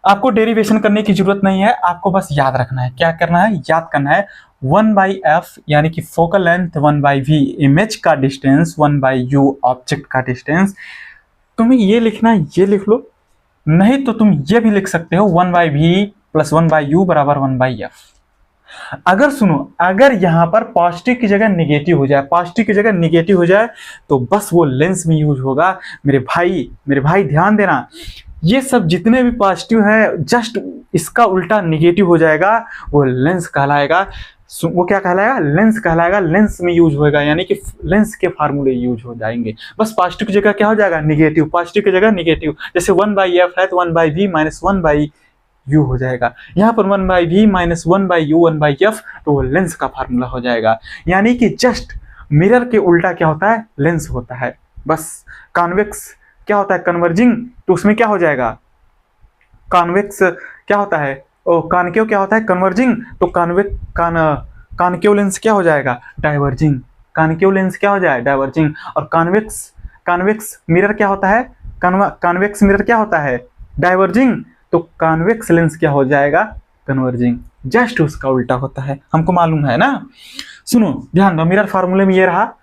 आपको डेरिवेशन करने की जरूरत नहीं है, आपको बस याद रखना है। क्या करना है, याद करना है। 1/f यानी कि फोकल लेंथ 1/v, इमेज का डिस्टेंस 1/u, ऑब्जेक्ट का डिस्टेंस। तुम्हें ये लिखना है, ये लिख लो, नहीं तो तुम ये भी लिख सकते हो 1/v + 1/u = 1/f। अगर सुनो, अगर यहां पर पॉजिटिव की जगह निगेटिव हो जाए, पॉजिटिव की जगह निगेटिव हो जाए, तो बस वो लेंस में यूज होगा। मेरे भाई ध्यान देना, ये सब जितने भी पॉजिटिव है, जस्ट इसका उल्टा निगेटिव हो जाएगा, वो लेंस कहलाएगा। वो क्या कहलाएगा, लेंस कहलाएगा। लेंस में यूज होएगा, यानी कि लेंस के फार्मूले यूज हो जाएंगे। बस पॉजिटिव की जगह क्या हो जाएगा, निगेटिव, पॉजिटिव की जगह निगेटिव। जैसे 1/f है तो 1/v - 1/u हो जाएगा। यहाँ पर 1/v - 1/u 1/f, तो वो लेंस का फार्मूला हो जाएगा। यानी कि जस्ट मिरर के उल्टा क्या होता है, लेंस होता है। बस कॉन्वेक्स क्या होता है, कन्वर्जिंग, तो उसमें क्या हो जाएगा, कॉन्वेक्स क्या होता है, कॉनकेव क्या होता है, कन्वर्जिंग, तो कॉनकेव लेंस क्या हो जाएगा, डाइवर्जिंग। कॉनकेव लेंस क्या हो जाए, डाइवर्जिंग। और कॉन्वेक्स मिरर क्या होता है, कॉन्वेक्स मिरर क्या होता है, डाइवर्जिंग। तो कॉन्वेक्स लेंस क्या हो जाएगा, कन्वर्जिंग। जस्ट उसका उल्टा होता है, हमको मालूम है ना। सुनो ध्यान दो, मिरर फार्मूले में ये रहा।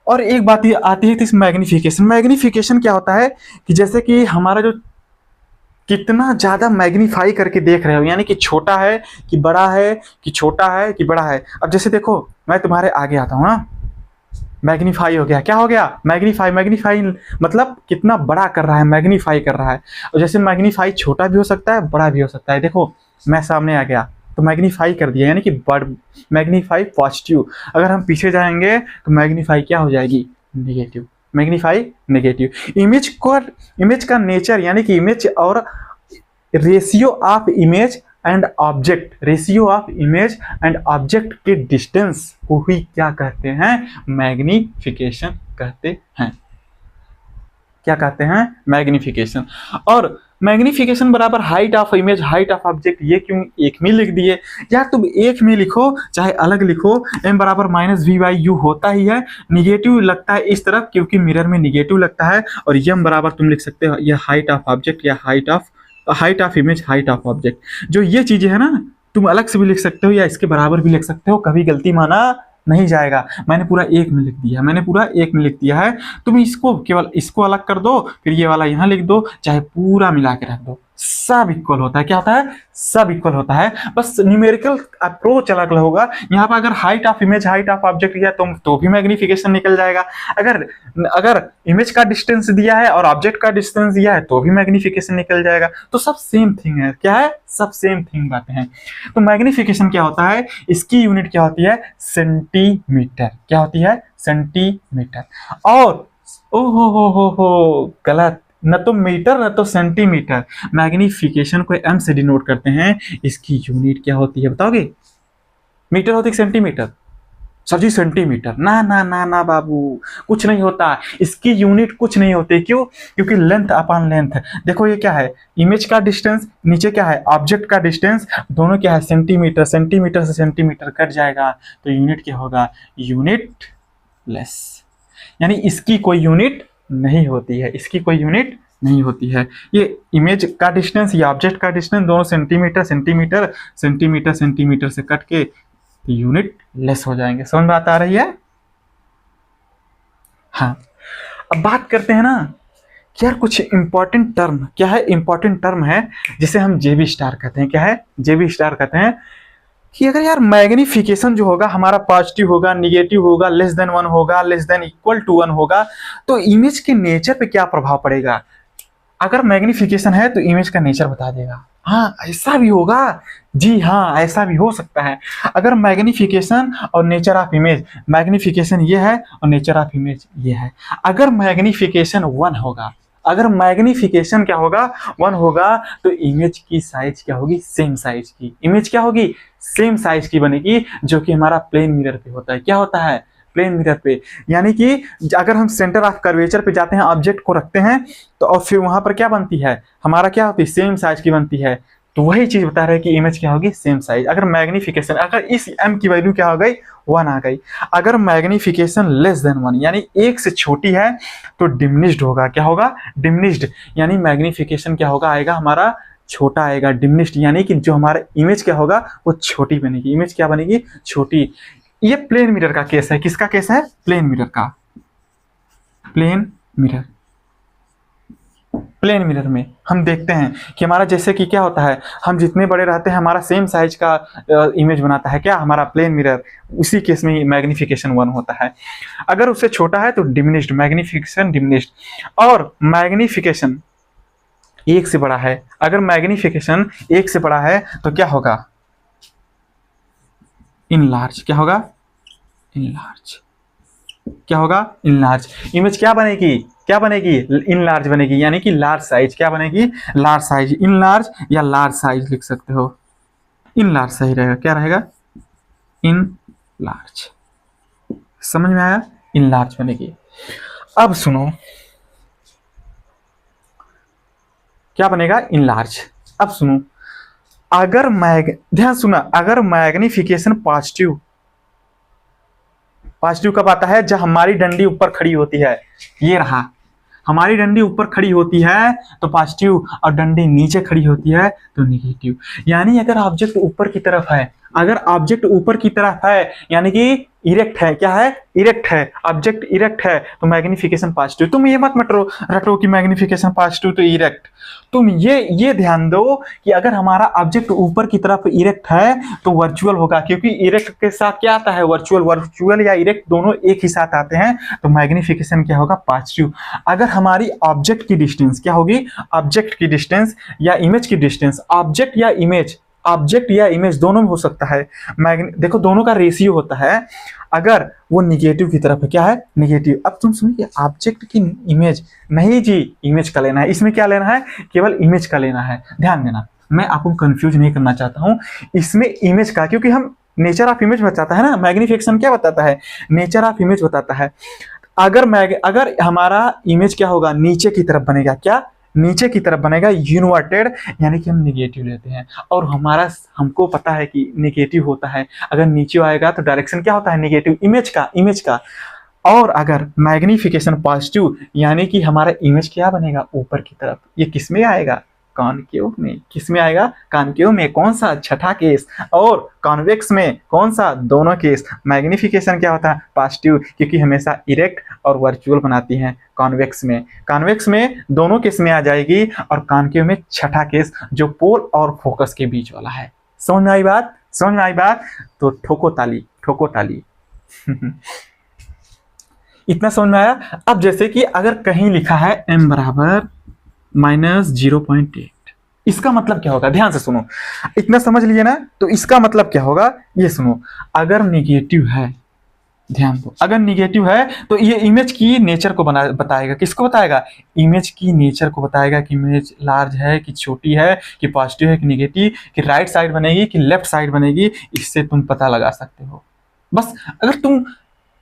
और एक बात ये आती है, इस मैग्निफिकेशन। मैग्निफिकेशन क्या होता है कि जैसे कि हमारा जो कितना ज्यादा मैग्नीफाई करके देख रहे हो, यानी कि छोटा है कि बड़ा है, कि छोटा है कि बड़ा है। अब जैसे देखो, मैं तुम्हारे आगे आता हूँ ना, मैग्नीफाई हो गया, क्या हो गया, मैग्नीफाई मतलब कितना बड़ा कर रहा है, मैग्नीफाई कर रहा है। और जैसे मैग्नीफाई छोटा भी हो सकता है, बड़ा भी हो सकता है। देखो मैं सामने आ गया तो मैग्नीफाई कर दिया, यानी कि मैग्नीफाई पॉजिटिव। अगर हम पीछे जाएंगे तो मैग्नीफाई क्या हो जाएगी, नेगेटिव। Magnify negative. इमेज का नेचर, यानी कि इमेज और ratio of image and object, ratio of image and object के डिस्टेंस को ही क्या कहते हैं, मैग्निफिकेशन कहते हैं। क्या कहते हैं, मैग्निफिकेशन। और मैग्निफिकेशन बराबर height of image, height of object. ये क्यों एक में लिख दिए, या तुम एक में लिखो चाहे अलग लिखो, m = -v/u होता ही है। निगेटिव लगता है इस तरफ क्योंकि मिरर में निगेटिव लगता है। और m बराबर तुम लिख सकते हो ये हाइट ऑफ ऑब्जेक्ट या height of image, height of object. जो ये चीजें है ना, तुम अलग से भी लिख सकते हो या इसके बराबर भी लिख सकते हो, कभी गलती माना नहीं जाएगा। मैंने पूरा 1 में लिख दिया, मैंने पूरा 1 में लिख दिया है। तुम इसको केवल इसको अलग कर दो, फिर ये वाला यहाँ लिख दो, चाहे पूरा मिला के रख दो, सब इक्वल होता है। क्या होता है? सब इक्वल होता है। बस न्यूमेरिकल अप्रोच अलग अलग होगा। यहाँ पर अगर height of image, height of object दिया तो भी मैग्निफिकेशन निकल जाएगा। अगर इमेज का डिस्टेंस दिया है और ऑब्जेक्ट का डिस्टेंस दिया है तो भी मैग्निफिकेशन निकल जाएगा। तो सब सेम थिंग है। क्या है? सब सेम थिंग बातें हैं। तो मैग्निफिकेशन क्या होता है? इसकी यूनिट क्या होती है? सेंटीमीटर। क्या होती है? सेंटीमीटर। और हो गलत, न तो मीटर न तो सेंटीमीटर। मैग्निफिकेशन को एम से डिनोट करते हैं। इसकी यूनिट क्या होती है बताओगे? मीटर होती है सेंटीमीटर? सर जी सेंटीमीटर, ना ना ना ना बाबू, कुछ नहीं होता। इसकी यूनिट कुछ नहीं होती। क्यों? क्योंकि लेंथ अपॉन लेंथ। देखो ये क्या है? इमेज का डिस्टेंस, नीचे क्या है? ऑब्जेक्ट का डिस्टेंस, दोनों क्या है? सेंटीमीटर। सेंटीमीटर से सेंटीमीटर कट जाएगा तो यूनिट क्या होगा? Unit less. यानी इसकी कोई यूनिट नहीं होती है, इसकी कोई यूनिट नहीं होती है। ये इमेज का डिस्टेंस या ऑब्जेक्ट का डिस्टेंस दोनों सेंटीमीटर सेंटीमीटर सेंटीमीटर सेंटीमीटर से कट के यूनिट लेस हो जाएंगे। समझ में बात आ रही है? हाँ, अब बात करते हैं ना कि यार कुछ इंपॉर्टेंट टर्म। क्या है? इंपॉर्टेंट टर्म है जिसे हम जेबी स्टार कहते हैं। क्या है? जेबी स्टार कहते हैं कि अगर यार मैग्निफिकेशन जो होगा हमारा पॉजिटिव होगा, निगेटिव होगा, लेस देन 1 होगा, लेस देन इक्वल टू 1 होगा, तो इमेज के नेचर पे क्या प्रभाव पड़ेगा? अगर मैग्निफिकेशन है तो इमेज का नेचर बता देगा। हाँ, ऐसा भी होगा। जी हाँ, ऐसा भी हो सकता है। अगर मैग्निफिकेशन और नेचर ऑफ इमेज, मैग्निफिकेशन ये है और नेचर ऑफ इमेज ये है। अगर मैग्निफिकेशन 1 होगा, अगर मैग्निफिकेशन क्या होगा? 1 होगा, तो इमेज की साइज क्या होगी? सेम साइज की। इमेज क्या होगी? सेम साइज की बनेगी, जो कि हमारा प्लेन मिरर पे होता है। क्या होता है? प्लेन मिरर पे। यानी कि अगर हम सेंटर ऑफ कर्वेचर पे जाते हैं, ऑब्जेक्ट को रखते हैं, तो और फिर वहां पर क्या बनती है? हमारा क्या होती है? सेम साइज की बनती है। तो वही चीज बता रहे हैं कि इमेज क्या होगी? Same size. अगर मैग्निफिकेशन, अगर इस m की वैल्यू क्या हो गई? 1 आ गई। अगर मैग्निफिकेशन लेस देन 1 यानी 1 से छोटी है तो डिमिनिश्ड होगा। क्या होगा? डिमिनिश्ड। यानी मैग्निफिकेशन क्या होगा? आएगा हमारा छोटा आएगा, डिमिनिश्ड। यानी कि जो हमारा इमेज क्या होगा? वो छोटी बनेगी। इमेज क्या बनेगी? छोटी। ये प्लेन मिरर का केस है। किसका केस है? प्लेन मिरर का। प्लेन मिरर, प्लेन मिरर में हम देखते हैं कि हमारा जैसे कि क्या होता है, हम जितने बड़े रहते हैं हमारा सेम साइज का इमेज बनाता है। क्या? हमारा प्लेन मिरर। उसी केस में मैग्निफिकेशन 1 होता है। अगर उससे छोटा है तो डिमिनिश्ड, मैग्निफिकेशन डिमिनिश्ड। और मैग्निफिकेशन 1 से बड़ा है। अगर मैग्निफिकेशन 1 से बड़ा है तो क्या होगा? इनलार्ज। क्या होगा? इनलार्ज। क्या होगा? इनलार्ज। इमेज क्या बनेगी? क्या बनेगी? इनलार्ज बनेगी। यानी कि लार्ज साइज। क्या बनेगी? Large size. इनलार्ज या लार्ज साइज लिख सकते हो। इनलार्ज सही रहेगा। क्या रहेगा? इनलार्ज। समझ में आया? इनलार्ज बनेगी। अब सुनो, क्या बनेगा? इनलार्ज। अब सुनो, अगर ध्यान सुना, अगर मैग्निफिकेशन पॉजिटिव, पॉजिटिव कब आता है? जब हमारी डंडी ऊपर खड़ी होती है। ये रहा, हमारी डंडी ऊपर खड़ी होती है तो पॉजिटिव, और डंडी नीचे खड़ी होती है तो निगेटिव। यानी अगर ऑब्जेक्ट ऊपर की तरफ है, अगर ऑब्जेक्ट ऊपर की तरफ है यानी कि इरेक्ट है। क्या है? इरेक्ट है। ऑब्जेक्ट इरेक्ट है तो मैग्निफिकेशन पॉजिटिव। तुम ये मत रटो कि मैग्निफिकेशन पॉजिटिव तो इरेक्ट। तुम ये ध्यान दो कि अगर हमारा ऑब्जेक्ट ऊपर की तरफ इरेक्ट है तो वर्चुअल होगा, क्योंकि इरेक्ट के साथ क्या आता है? वर्चुअल। वर्चुअल या इरेक्ट दोनों एक ही साथ आते हैं, तो मैग्निफिकेशन क्या होगा? पॉजिटिव। अगर हमारी ऑब्जेक्ट की डिस्टेंस क्या होगी? ऑब्जेक्ट की डिस्टेंस या इमेज की डिस्टेंस, ऑब्जेक्ट या इमेज, ऑब्जेक्ट या इमेज दोनों में हो सकता है। देखो दोनों का रेशियो होता है। अगर वो निगेटिव की तरफ है, क्या है? निगेटिव। अब तुम सुनिए, ऑब्जेक्ट की इमेज नहीं जी, इमेज का लेना है। इसमें क्या लेना है? केवल इमेज का लेना है। ध्यान देना, मैं आपको कंफ्यूज नहीं करना चाहता हूं इसमें इमेज का, क्योंकि हम नेचर ऑफ इमेज बताता है ना। मैग्निफिकेशन क्या बताता है? नेचर ऑफ इमेज बताता है। अगर हमारा इमेज क्या होगा? नीचे की तरफ बनेगा। क्या? नीचे की तरफ बनेगा, इनवर्टेड, यानी कि हम निगेटिव लेते हैं। और हमको पता है कि निगेटिव होता है। अगर नीचे आएगा तो डायरेक्शन क्या होता है? निगेटिव। इमेज का। और अगर मैग्निफिकेशन पॉजिटिव यानी कि हमारा इमेज क्या बनेगा? ऊपर की तरफ। ये किस में आएगा? कॉनकेव में। किस में आएगा? कॉनकेव में। कौन सा? छठा केस। और कॉन्वेक्स में कौन सा? दोनों केस। मैग्निफिकेशन क्या होता है? पॉजिटिव, क्योंकि हमेशा इरेक्ट और वर्चुअल बनाती हैं कॉन्वेक्स में। कॉन्वेक्स में दोनों केस में आ जाएगी और कॉनकेव में छठा केस जो पोल और फोकस के बीच वाला है। समझ में आई बात? समझ में आई बात? तो ठोको ताली, ठोको ताली। इतना समझ में आया? अब जैसे कि अगर कहीं लिखा है m बराबर -0.8, इसका मतलब क्या होगा? ध्यान से सुनो, इतना समझ लिए ना? तो इसका मतलब क्या होगा ये सुनो। अगर निगेटिव है, ध्यान दो, अगर निगेटिव है तो ये इमेज की नेचर को बताएगा। किसको बताएगा? इमेज की नेचर को बताएगा कि इमेज लार्ज है कि छोटी है, कि पॉजिटिव है कि निगेटिव, कि राइट साइड बनेगी कि लेफ्ट साइड बनेगी। इससे तुम पता लगा सकते हो। बस अगर तुम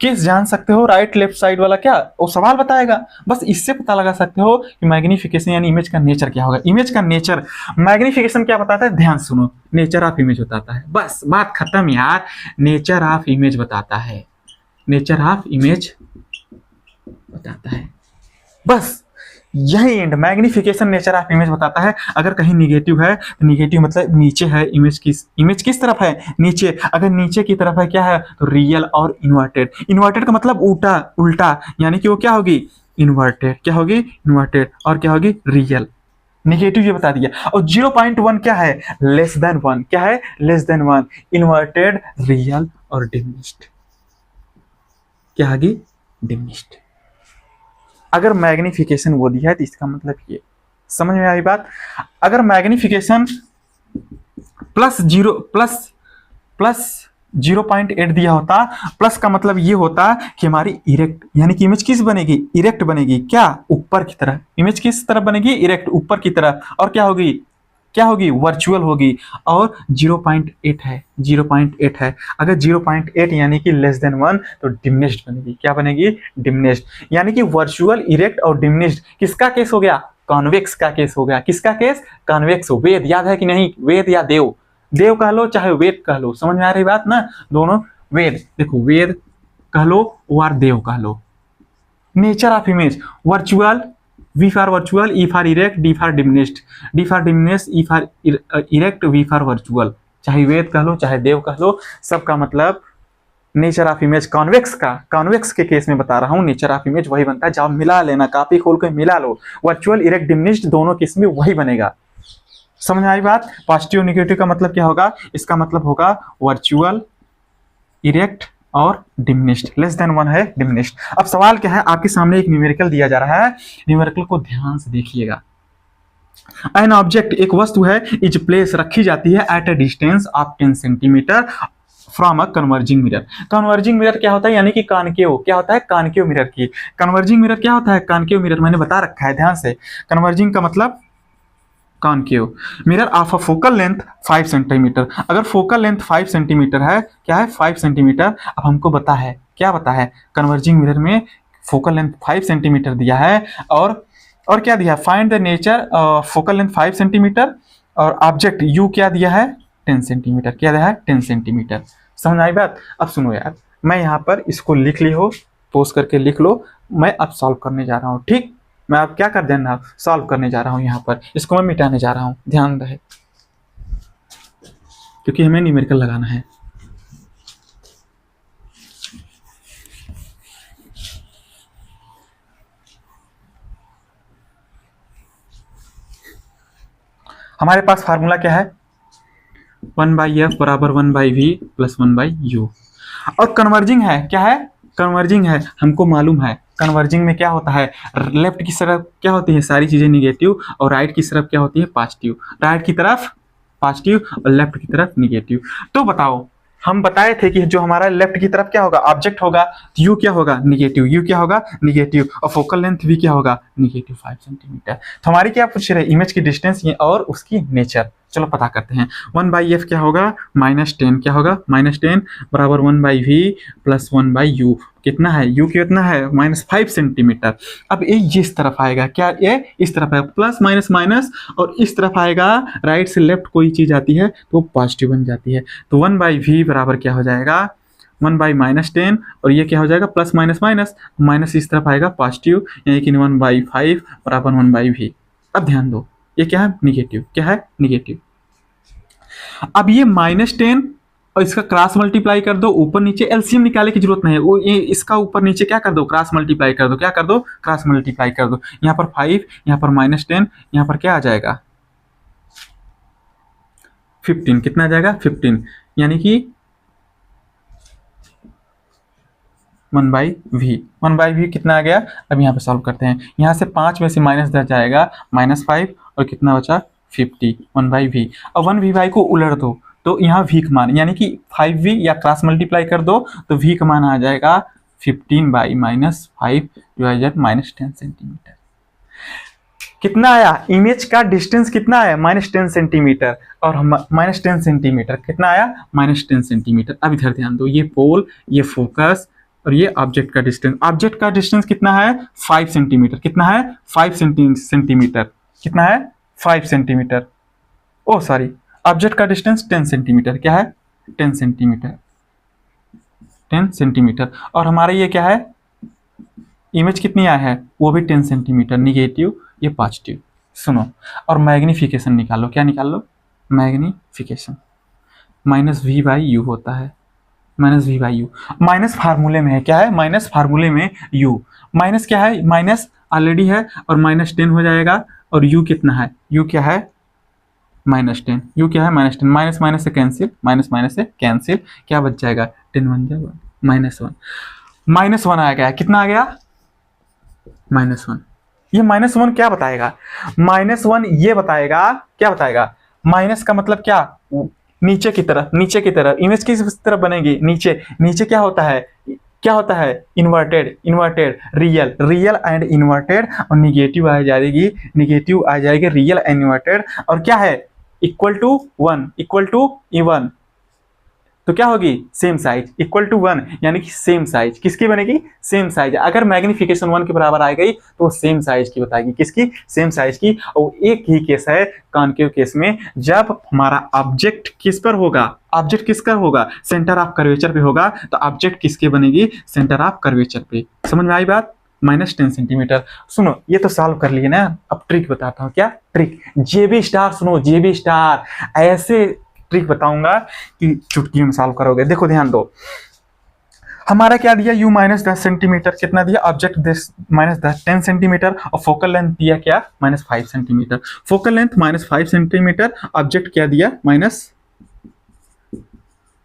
केस जान सकते हो राइट लेफ्ट साइड वाला, क्या वो सवाल बताएगा, बस इससे पता लगा सकते हो कि मैग्निफिकेशन यानी इमेज का नेचर क्या होगा। इमेज का नेचर, मैग्निफिकेशन क्या बताता है? ध्यान सुनो, नेचर ऑफ इमेज बताता है। बस बात खत्म यार। नेचर ऑफ इमेज बताता है, नेचर ऑफ इमेज बताता है। बस यही and. Magnification nature of image बताता है। अगर कहीं निगेटिव है तो निगेटिव मतलब नीचे है, इमेज किस तरफ है? नीचे। अगर नीचे की तरफ है क्या है? तो रियल और इन्वर्टेड। इन्वर्टेड का मतलब उल्टा, उल्टा, यानी कि वो क्या होगी? इन्वर्टेड। क्या होगी? इन्वर्टेड। और क्या होगी? रियल। निगेटिव ये बता दिया। और 0.1 क्या है? Less than 1। क्या है? Less than 1। इन्वर्टेड, रियल और डिमिनिश्ड। क्या होगी? डिमिनिश्ड। अगर मैग्निफिकेशन वो दिया है तो इसका मतलब ये। समझ में आई बात? अगर मैग्निफिकेशन प्लस 0.8 दिया होता, प्लस का मतलब ये होता कि हमारी इरेक्ट, यानी कि इमेज किस बनेगी? इरेक्ट बनेगी। क्या? ऊपर की तरफ। इमेज किस तरफ बनेगी? इरेक्ट, ऊपर की तरफ। और क्या होगी? क्या होगी? वर्चुअल होगी। और 0.8 है, 0.8 है। अगर 0.8 यानी कि लेस देन 1 तो डिमिनिश्ड बनेगी। क्या बनेगी? डिमिनिश्ड। यानी कि वर्चुअल, इरेक्ट और डिमिनिश्ड किसका केस हो गया? कॉन्वेक्स का केस हो गया। किसका केस? कॉन्वेक्स। वेद याद है कि नहीं? वेद या देव, देव कह लो चाहे वेद कह लो। समझ में आ रही बात ना? दोनों। वेद, देखो वेद कह लो और देव कह लो। Nature of image, virtual, V for virtual, E for erect, D for diminished, D for diminished, E for erect, V for virtual। चाहे वेद कह लो चाहे देव कह लो, सबका मतलब नेचर ऑफ इमेज कॉन्वेक्स का, कॉन्वेक्स के केस में बता रहा हूँ नेचर ऑफ इमेज वही बनता है। जब मिला लेना, कॉपी खोल के मिला लो, वर्चुअल, इरेक्ट, डिमिनिश्ड दोनों केस में वही बनेगा। समझ में आई बात? पॉजिटिव निगेटिव का मतलब क्या होगा? इसका मतलब होगा वर्चुअल, इरेक्ट और डिमिनिश्ड। लेस देन 1 है डिमिनिश्ड। अब सवाल क्या है? आपके सामने एक न्यूमेरिकल दिया जा रहा है। न्यूमेरिकल को ध्यान से देखिएगा। एन ऑब्जेक्ट, एक वस्तु है, इज प्लेस, रखी जाती है at a distance of 10 centimetre from a converging mirror. Converging mirror क्या होता है? यानी कि कॉनकेव। क्या होता है? कॉनकेव मिरर की। कन्वर्जिंग मिरर क्या होता है? Concave mirror. मैंने बता रखा है, ध्यान से। कन्वर्जिंग का मतलब concave mirror of a focal length 5 centimetre. अगर फोकल लेंथ 5 सेंटीमीटर है, क्या है? 5 सेंटीमीटर। अब हमको बता है, क्या बता है? कन्वर्जिंग मिरर में फोकल लेंथ 5 सेंटीमीटर दिया है। और क्या दिया? Find the nature, focal length 5 centimetre और ऑब्जेक्ट यू क्या दिया है? 10 सेंटीमीटर। क्या दिया है? 10 सेंटीमीटर। समझ आई बात? अब सुनो यार, मैं यहाँ पर इसको लिख ली हो, पोस्ट करके लिख लो। मैं अब सॉल्व करने जा रहा हूँ, ठीक? मैं अब क्या कर देना, सॉल्व करने जा रहा हूँ। यहाँ पर इसको मैं मिटाने जा रहा हूँ, ध्यान रहे, क्योंकि हमें न्यूमेरिकल लगाना है। हमारे पास फार्मूला क्या है? 1/f बराबर 1/v प्लस 1/u। और कन्वर्जिंग है, क्या है? कन्वर्जिंग है, हमको मालूम है। कन्वर्जिंग में क्या होता है? लेफ्ट की तरफ क्या होती है? सारी चीजें निगेटिव, और राइट की तरफ क्या होती है? पॉजिटिव। राइट की तरफ पॉजिटिव और लेफ्ट की तरफ निगेटिव। तो बताओ, हम बताए थे कि जो हमारा लेफ्ट की तरफ क्या होगा? ऑब्जेक्ट होगा, तो यू क्या होगा? निगेटिव। यू क्या होगा? निगेटिव। और फोकल लेंथ भी क्या होगा? Negative 5 centimetre. तो हमारी क्या पूछ रहे? इमेज की डिस्टेंस और उसकी नेचर। चलो पता करते हैं। 1/f क्या होगा? -10। क्या होगा? -10 बराबर 1/v प्लस 1/u। कितना है? u कितना है? -5 सेंटीमीटर। अब ये इस तरफ आएगा, क्या? ये इस तरफ है, प्लस माइनस माइनस, और इस तरफ आएगा, राइट से लेफ्ट कोई चीज आती है तो पॉजिटिव बन जाती है। तो 1/v बराबर क्या हो जाएगा? 1/-10, और ये क्या हो जाएगा? प्लस माइनस माइनस, माइनस इस तरफ आएगा पॉजिटिव, यानी कि 1/5 बराबर 1/v। अब ध्यान दो, ये क्या है निगेटिव, क्या है निगेटिव। अब ये -10 और इसका क्रॉस मल्टीप्लाई कर दो ऊपर नीचे, एलसीएम निकालने की जरूरत नहीं है, वो ये इसका ऊपर नीचे क्या कर दो क्रॉस मल्टीप्लाई कर दो, क्या कर दो क्रॉस मल्टीप्लाई कर दो। यहाँ पर 5, यहाँ पर -10, यहाँ पर क्या आ जाएगा 15, कितना आ जाएगा 15, यानी कि 1/v कितना आ गया। अब यहाँ पे सॉल्व करते हैं, यहाँ से 5 में से -10 जाएगा, -5 और कितना बचा 50, 1/v। अब 1v को उलट दो तो यहाँ v का मान यानी कि 5v या क्रॉस मल्टीप्लाई कर दो तो v का मान आ जाएगा 15/-5 डिवाइडेड -10 सेंटीमीटर। कितना आया, इमेज का डिस्टेंस कितना आया -10 सेंटीमीटर, और -10 सेंटीमीटर कितना आया -10 सेंटीमीटर। अब इधर ध्यान दो, ये पोल, ये फोकस और ये ऑब्जेक्ट का डिस्टेंस। ऑब्जेक्ट का डिस्टेंस कितना है 5 सेंटीमीटर, कितना है 5 सेंटीमीटर, कितना है 5 सेंटीमीटर। ओ सॉरी, ऑब्जेक्ट का डिस्टेंस 10 सेंटीमीटर, क्या है 10 सेंटीमीटर, 10 सेंटीमीटर। और हमारा ये क्या है इमेज कितनी आया है वो भी 10 सेंटीमीटर, निगेटिव ये पॉजिटिव। सुनो, और मैग्निफिकेशन निकालो, क्या निकाल लो मैग्निफिकेशन, -v/u होता है, -v/u। माइनस फार्मूले में है, क्या है माइनस फार्मूले में u, माइनस क्या है माइनस ऑलरेडी है और -10 हो जाएगा, और u कितना है u क्या है -10, u क्या है -10, माइनस माइनस से कैंसिल, माइनस माइनस से कैंसिल, क्या बच जाएगा 10 बन जाएगा -1 आ गया, कितना आ गया -1। ये -1 क्या बताएगा, -1 ये बताएगा, क्या बताएगा, माइनस का मतलब क्या नीचे की तरफ, नीचे की तरफ। इमेज किस तरफ बनेगी नीचे, नीचे क्या होता है, क्या होता है inverted, inverted real and inverted, और निगेटिव आ जाएगी, निगेटिव आ जाएगी रियल एंड इन्वर्टेड, और क्या है equal to 1, equal to E1, तो क्या होगी सेम साइज, इक्वल टू 1 यानी कि सेम साइज, किसकी बनेगी सेम साइज। अगर मैग्निफिकेशन 1 के बराबर आ गई तो वो सेम साइज की बताएगी, किसकी सेम साइज की। और एक ही केस है कॉन्केव केस में, जब हमारा ऑब्जेक्ट किस पर होगा, ऑब्जेक्ट किस पर होगा सेंटर ऑफ कर्वेचर पे होगा, तो ऑब्जेक्ट किसके बनेगी सेंटर ऑफ कर्वेचर पे। समझ में आई बात, -10 सेंटीमीटर। सुनो ये तो सॉल्व कर लिए ना, अब ट्रिक बताता हूँ, क्या ट्रिक, JB स्टार सुनो, JB स्टार, ऐसे ट्रिक बताऊंगा कि चुटकी में सॉल्व करोगे। देखो ध्यान दो, हमारा क्या दिया u -10 सेंटीमीटर, कितना दिया ऑब्जेक्ट -10 सेंटीमीटर, और फोकल लेंथ दिया क्या -5 centimetre, focal length -5 centimetre, object क्या दिया -10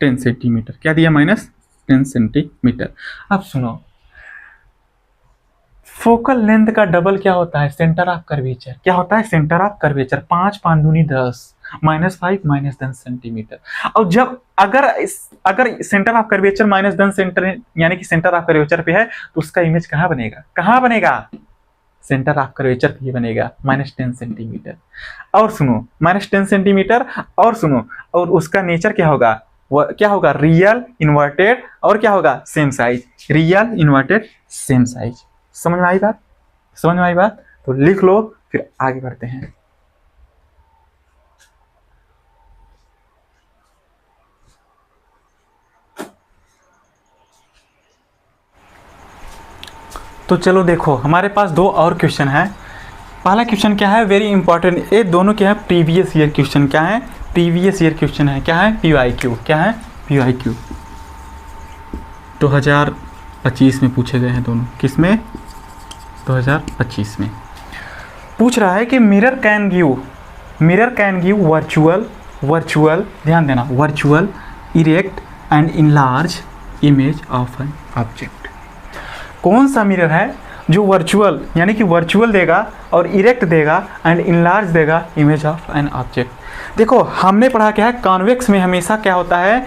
सेंटीमीटर, क्या दिया -10 सेंटीमीटर। अब सुनो, फोकल लेंथ का डबल क्या होता है सेंटर ऑफ कर्वेचर, क्या होता है सेंटर ऑफ कर्वेचर, 5 5 दूनी 10, -5 -10 सेंटीमीटर। और जब अगर सेंटर ऑफ कर्वेचर -10 सेंटर यानी कि सेंटर ऑफ कर्वेचर पे है, तो उसका इमेज कहाँ बनेगा, कहाँ बनेगा सेंटर ऑफ कर्वेचर पे बनेगा -10 सेंटीमीटर। और सुनो -10 सेंटीमीटर, और सुनो, और उसका नेचर क्या होगा, वो क्या होगा रियल इन्वर्टेड, और क्या होगा same size, real inverted same size. समझ में आई बात, समझ में आई बात, तो लिख लो फिर आगे बढ़ते हैं। तो चलो देखो, हमारे पास 2 और क्वेश्चन है। पहला क्वेश्चन क्या है वेरी इंपॉर्टेंट, ये दोनों क्या है प्रीवियस ईयर क्वेश्चन, क्या है प्रीवियस ईयर क्वेश्चन है, क्या है PYQ, क्या है PYQ 2025 में पूछे गए हैं दोनों, किसमें 2025 में पूछ रहा है कि मिरर कैन गिव वर्चुअल ध्यान देना, virtual erect and enlarge image of an object. कौन सा मिरर है जो वर्चुअल यानी कि वर्चुअल देगा और इरेक्ट देगा एंड इनलार्ज देगा इमेज ऑफ एन ऑब्जेक्ट। देखो हमने पढ़ा क्या है, कॉन्वेक्स में हमेशा क्या होता है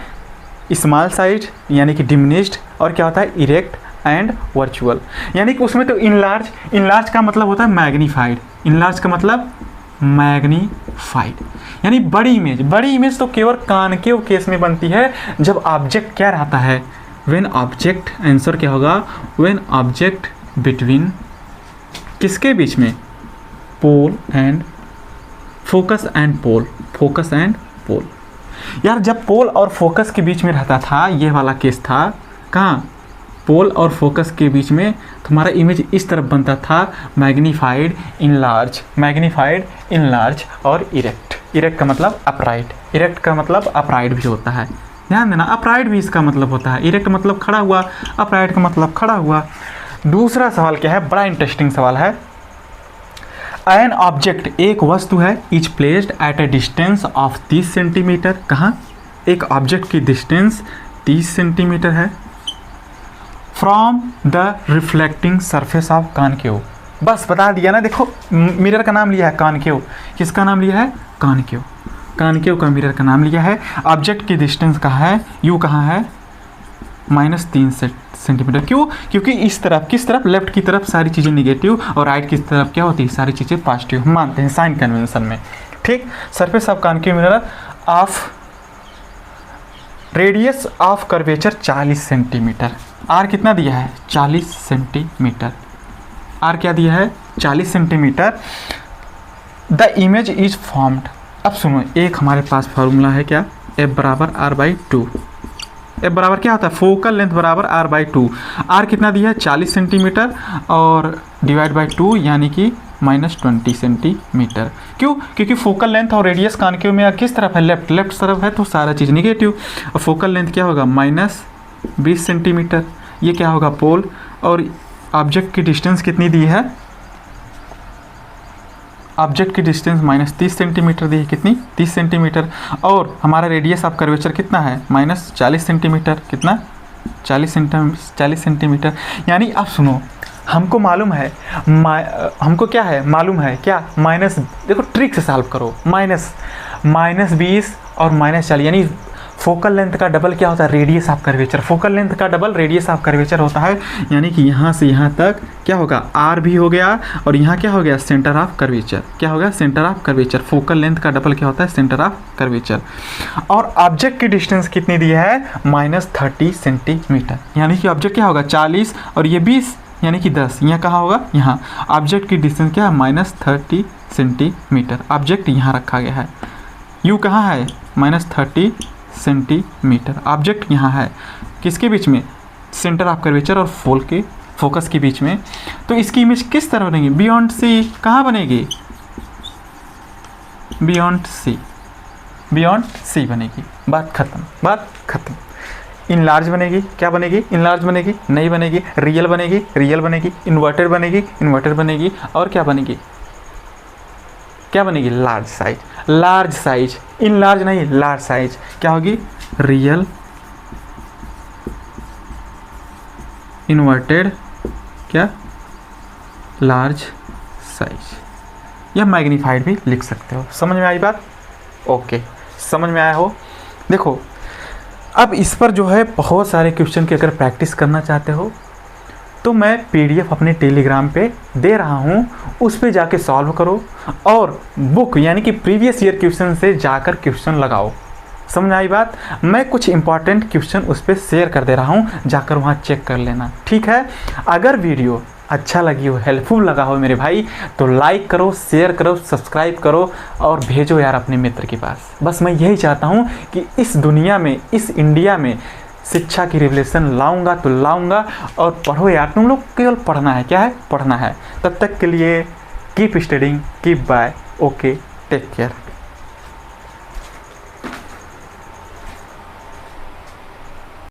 स्मॉल साइज यानी कि डिमिनिश्ड, और क्या होता है इरेक्ट एंड वर्चुअल, यानी कि उसमें तो इनलार्ज का मतलब होता है मैग्नीफाइड, इनलार्ज का मतलब मैग्नीफाइड यानी बड़ी इमेज तो केवल कॉन्केव केस में बनती है, जब ऑब्जेक्ट क्या रहता है, व्हेन ऑब्जेक्ट, आंसर क्या होगा व्हेन ऑब्जेक्ट बिटवीन किसके बीच में, pole and focus and pole, focus and pole. यार जब पोल और फोकस के बीच में रहता था, ये वाला केस था कहाँ पोल और फोकस के बीच में तुम्हारा इमेज इस तरफ बनता था, मैग्नीफाइड, इनलार्ज, मैग्नीफाइड, इनलार्ज और इरेक्ट। इरेक्ट का मतलब अपराइट, इरेक्ट का मतलब अपराइट भी होता है, ध्यान देना, अपराइट भी इसका मतलब होता है। इरेक्ट मतलब खड़ा हुआ, अपराइट का मतलब खड़ा हुआ। दूसरा सवाल क्या है, बड़ा इंटरेस्टिंग सवाल है। एन ऑब्जेक्ट, एक वस्तु है, is placed at A distance of 30 centimetre. कहाँ? एक ऑब्जेक्ट की डिस्टेंस 30 सेंटीमीटर है from the reflecting surface of concave. बस बता दिया ना, देखो मिरर का नाम लिया है कॉनकेव। किसका नाम लिया है? कॉनकेव। कॉनकेव का मिरर का नाम लिया है। ऑब्जेक्ट की डिस्टेंस कहाँ है? यू कहाँ है? -3 सेंटीमीटर। क्यों? क्योंकि इस तरफ, किस तरफ? लेफ्ट की तरफ सारी चीज़ें निगेटिव और राइट की तरफ क्या होती है? सारी चीज़ें पॉजिटिव, हम मानते हैं साइन कन्वेंशन में। ठीक, surface of concave mirror of radius of curvature 40 centimetre. R कितना दिया है? 40 सेंटीमीटर। आर क्या दिया है? 40 centimetre. The image is formed. अब सुनो, एक हमारे पास फॉर्मूला है क्या? F बराबर R/2। F बराबर क्या होता है? फोकल लेंथ बराबर R/2। R कितना दिया है? 40 सेंटीमीटर और डिवाइड बाई 2 यानी कि -20 सेंटीमीटर। क्यों? क्योंकि फोकल लेंथ और रेडियस कॉनकेव में किस तरफ है? लेफ्ट, लेफ्ट तरफ है तो सारा चीज़ निगेटिव। और फोकल लेंथ क्या होगा? -20 सेंटीमीटर। ये क्या होगा? पोल। और ऑब्जेक्ट की डिस्टेंस कितनी दी है? ऑब्जेक्ट की डिस्टेंस -30 सेंटीमीटर दी है। कितनी? 30 सेंटीमीटर। और हमारा रेडियस ऑफ कर्वेचर कितना है? -40 सेंटीमीटर। कितना? 40 सेंटीमीटर। यानी अब सुनो, हमको मालूम है, हमको क्या है मालूम है क्या? माइनस, देखो ट्रिक से सॉल्व करो। -20 और -40 यानी फोकल लेंथ का डबल क्या होता है? Radius of curvature. Focal length का डबल रेडियस ऑफ कर्वेचर होता है। यानी कि यहाँ से यहाँ तक क्या होगा? आर भी हो गया और यहाँ क्या हो गया? Centre of curvature. क्या हो गया? Centre of curvature. Focal length का डबल क्या होता है? Centre of curvature. और ऑब्जेक्ट की डिस्टेंस कितनी दी है? -30 सेंटीमीटर। यानी कि ऑब्जेक्ट क्या होगा? 40 और ये 20 यानी कि 10। यहाँ कहाँ होगा? यहाँ। ऑब्जेक्ट की डिस्टेंस क्या है? -30 सेंटीमीटर। ऑब्जेक्ट यहाँ रखा गया है। यू कहाँ है? -30 सेंटीमीटर। ऑब्जेक्ट यहाँ है, किसके बीच में? सेंटर ऑफ कर्वेचर और फोकस के बीच में। तो इसकी इमेज किस तरह बनेगी? Beyond C. कहाँ बनेगी? बियॉन्ड सी। बियॉन्ड सी बनेगी। बात खत्म, बात खत्म। इनलार्ज बनेगी। क्या बनेगी? इनलार्ज बनेगी? नहीं बनेगी। रियल बनेगी? रियल बनेगी। इन्वर्टेड बनेगी? इन्वर्टेड बनेगी। और क्या बनेगी? क्या बनेगी? Large size. Large size, enlarge नहीं, लार्ज साइज। क्या होगी? रियल, इन्वर्टेड, क्या? Large size. या मैग्नीफाइड भी लिख सकते हो। समझ में आई बात? ओके, समझ में आया हो? देखो, अब इस पर जो है बहुत सारे क्वेश्चन की अगर प्रैक्टिस करना चाहते हो तो मैं PDF अपने टेलीग्राम पे दे रहा हूँ, उस पे जाके सॉल्व करो और बुक यानी कि प्रीवियस ईयर क्वेश्चन से जाकर क्वेश्चन लगाओ। समझ आई बात? मैं कुछ इंपॉर्टेंट क्वेश्चन उस पर शेयर कर दे रहा हूँ, जाकर वहाँ चेक कर लेना। ठीक है? अगर वीडियो अच्छा लगी हो, हेल्पफुल लगा हो मेरे भाई, तो लाइक करो, शेयर करो, सब्सक्राइब करो और भेजो यार अपने मित्र के पास। बस मैं यही चाहता हूँ कि इस दुनिया में, इस इंडिया में शिक्षा की रिवोल्यूशन लाऊंगा तो लाऊंगा। और पढ़ो यार, तुम लोग केवल पढ़ना है। क्या है? पढ़ना है। तब तक के लिए keep studying, keep bye, okay, take care.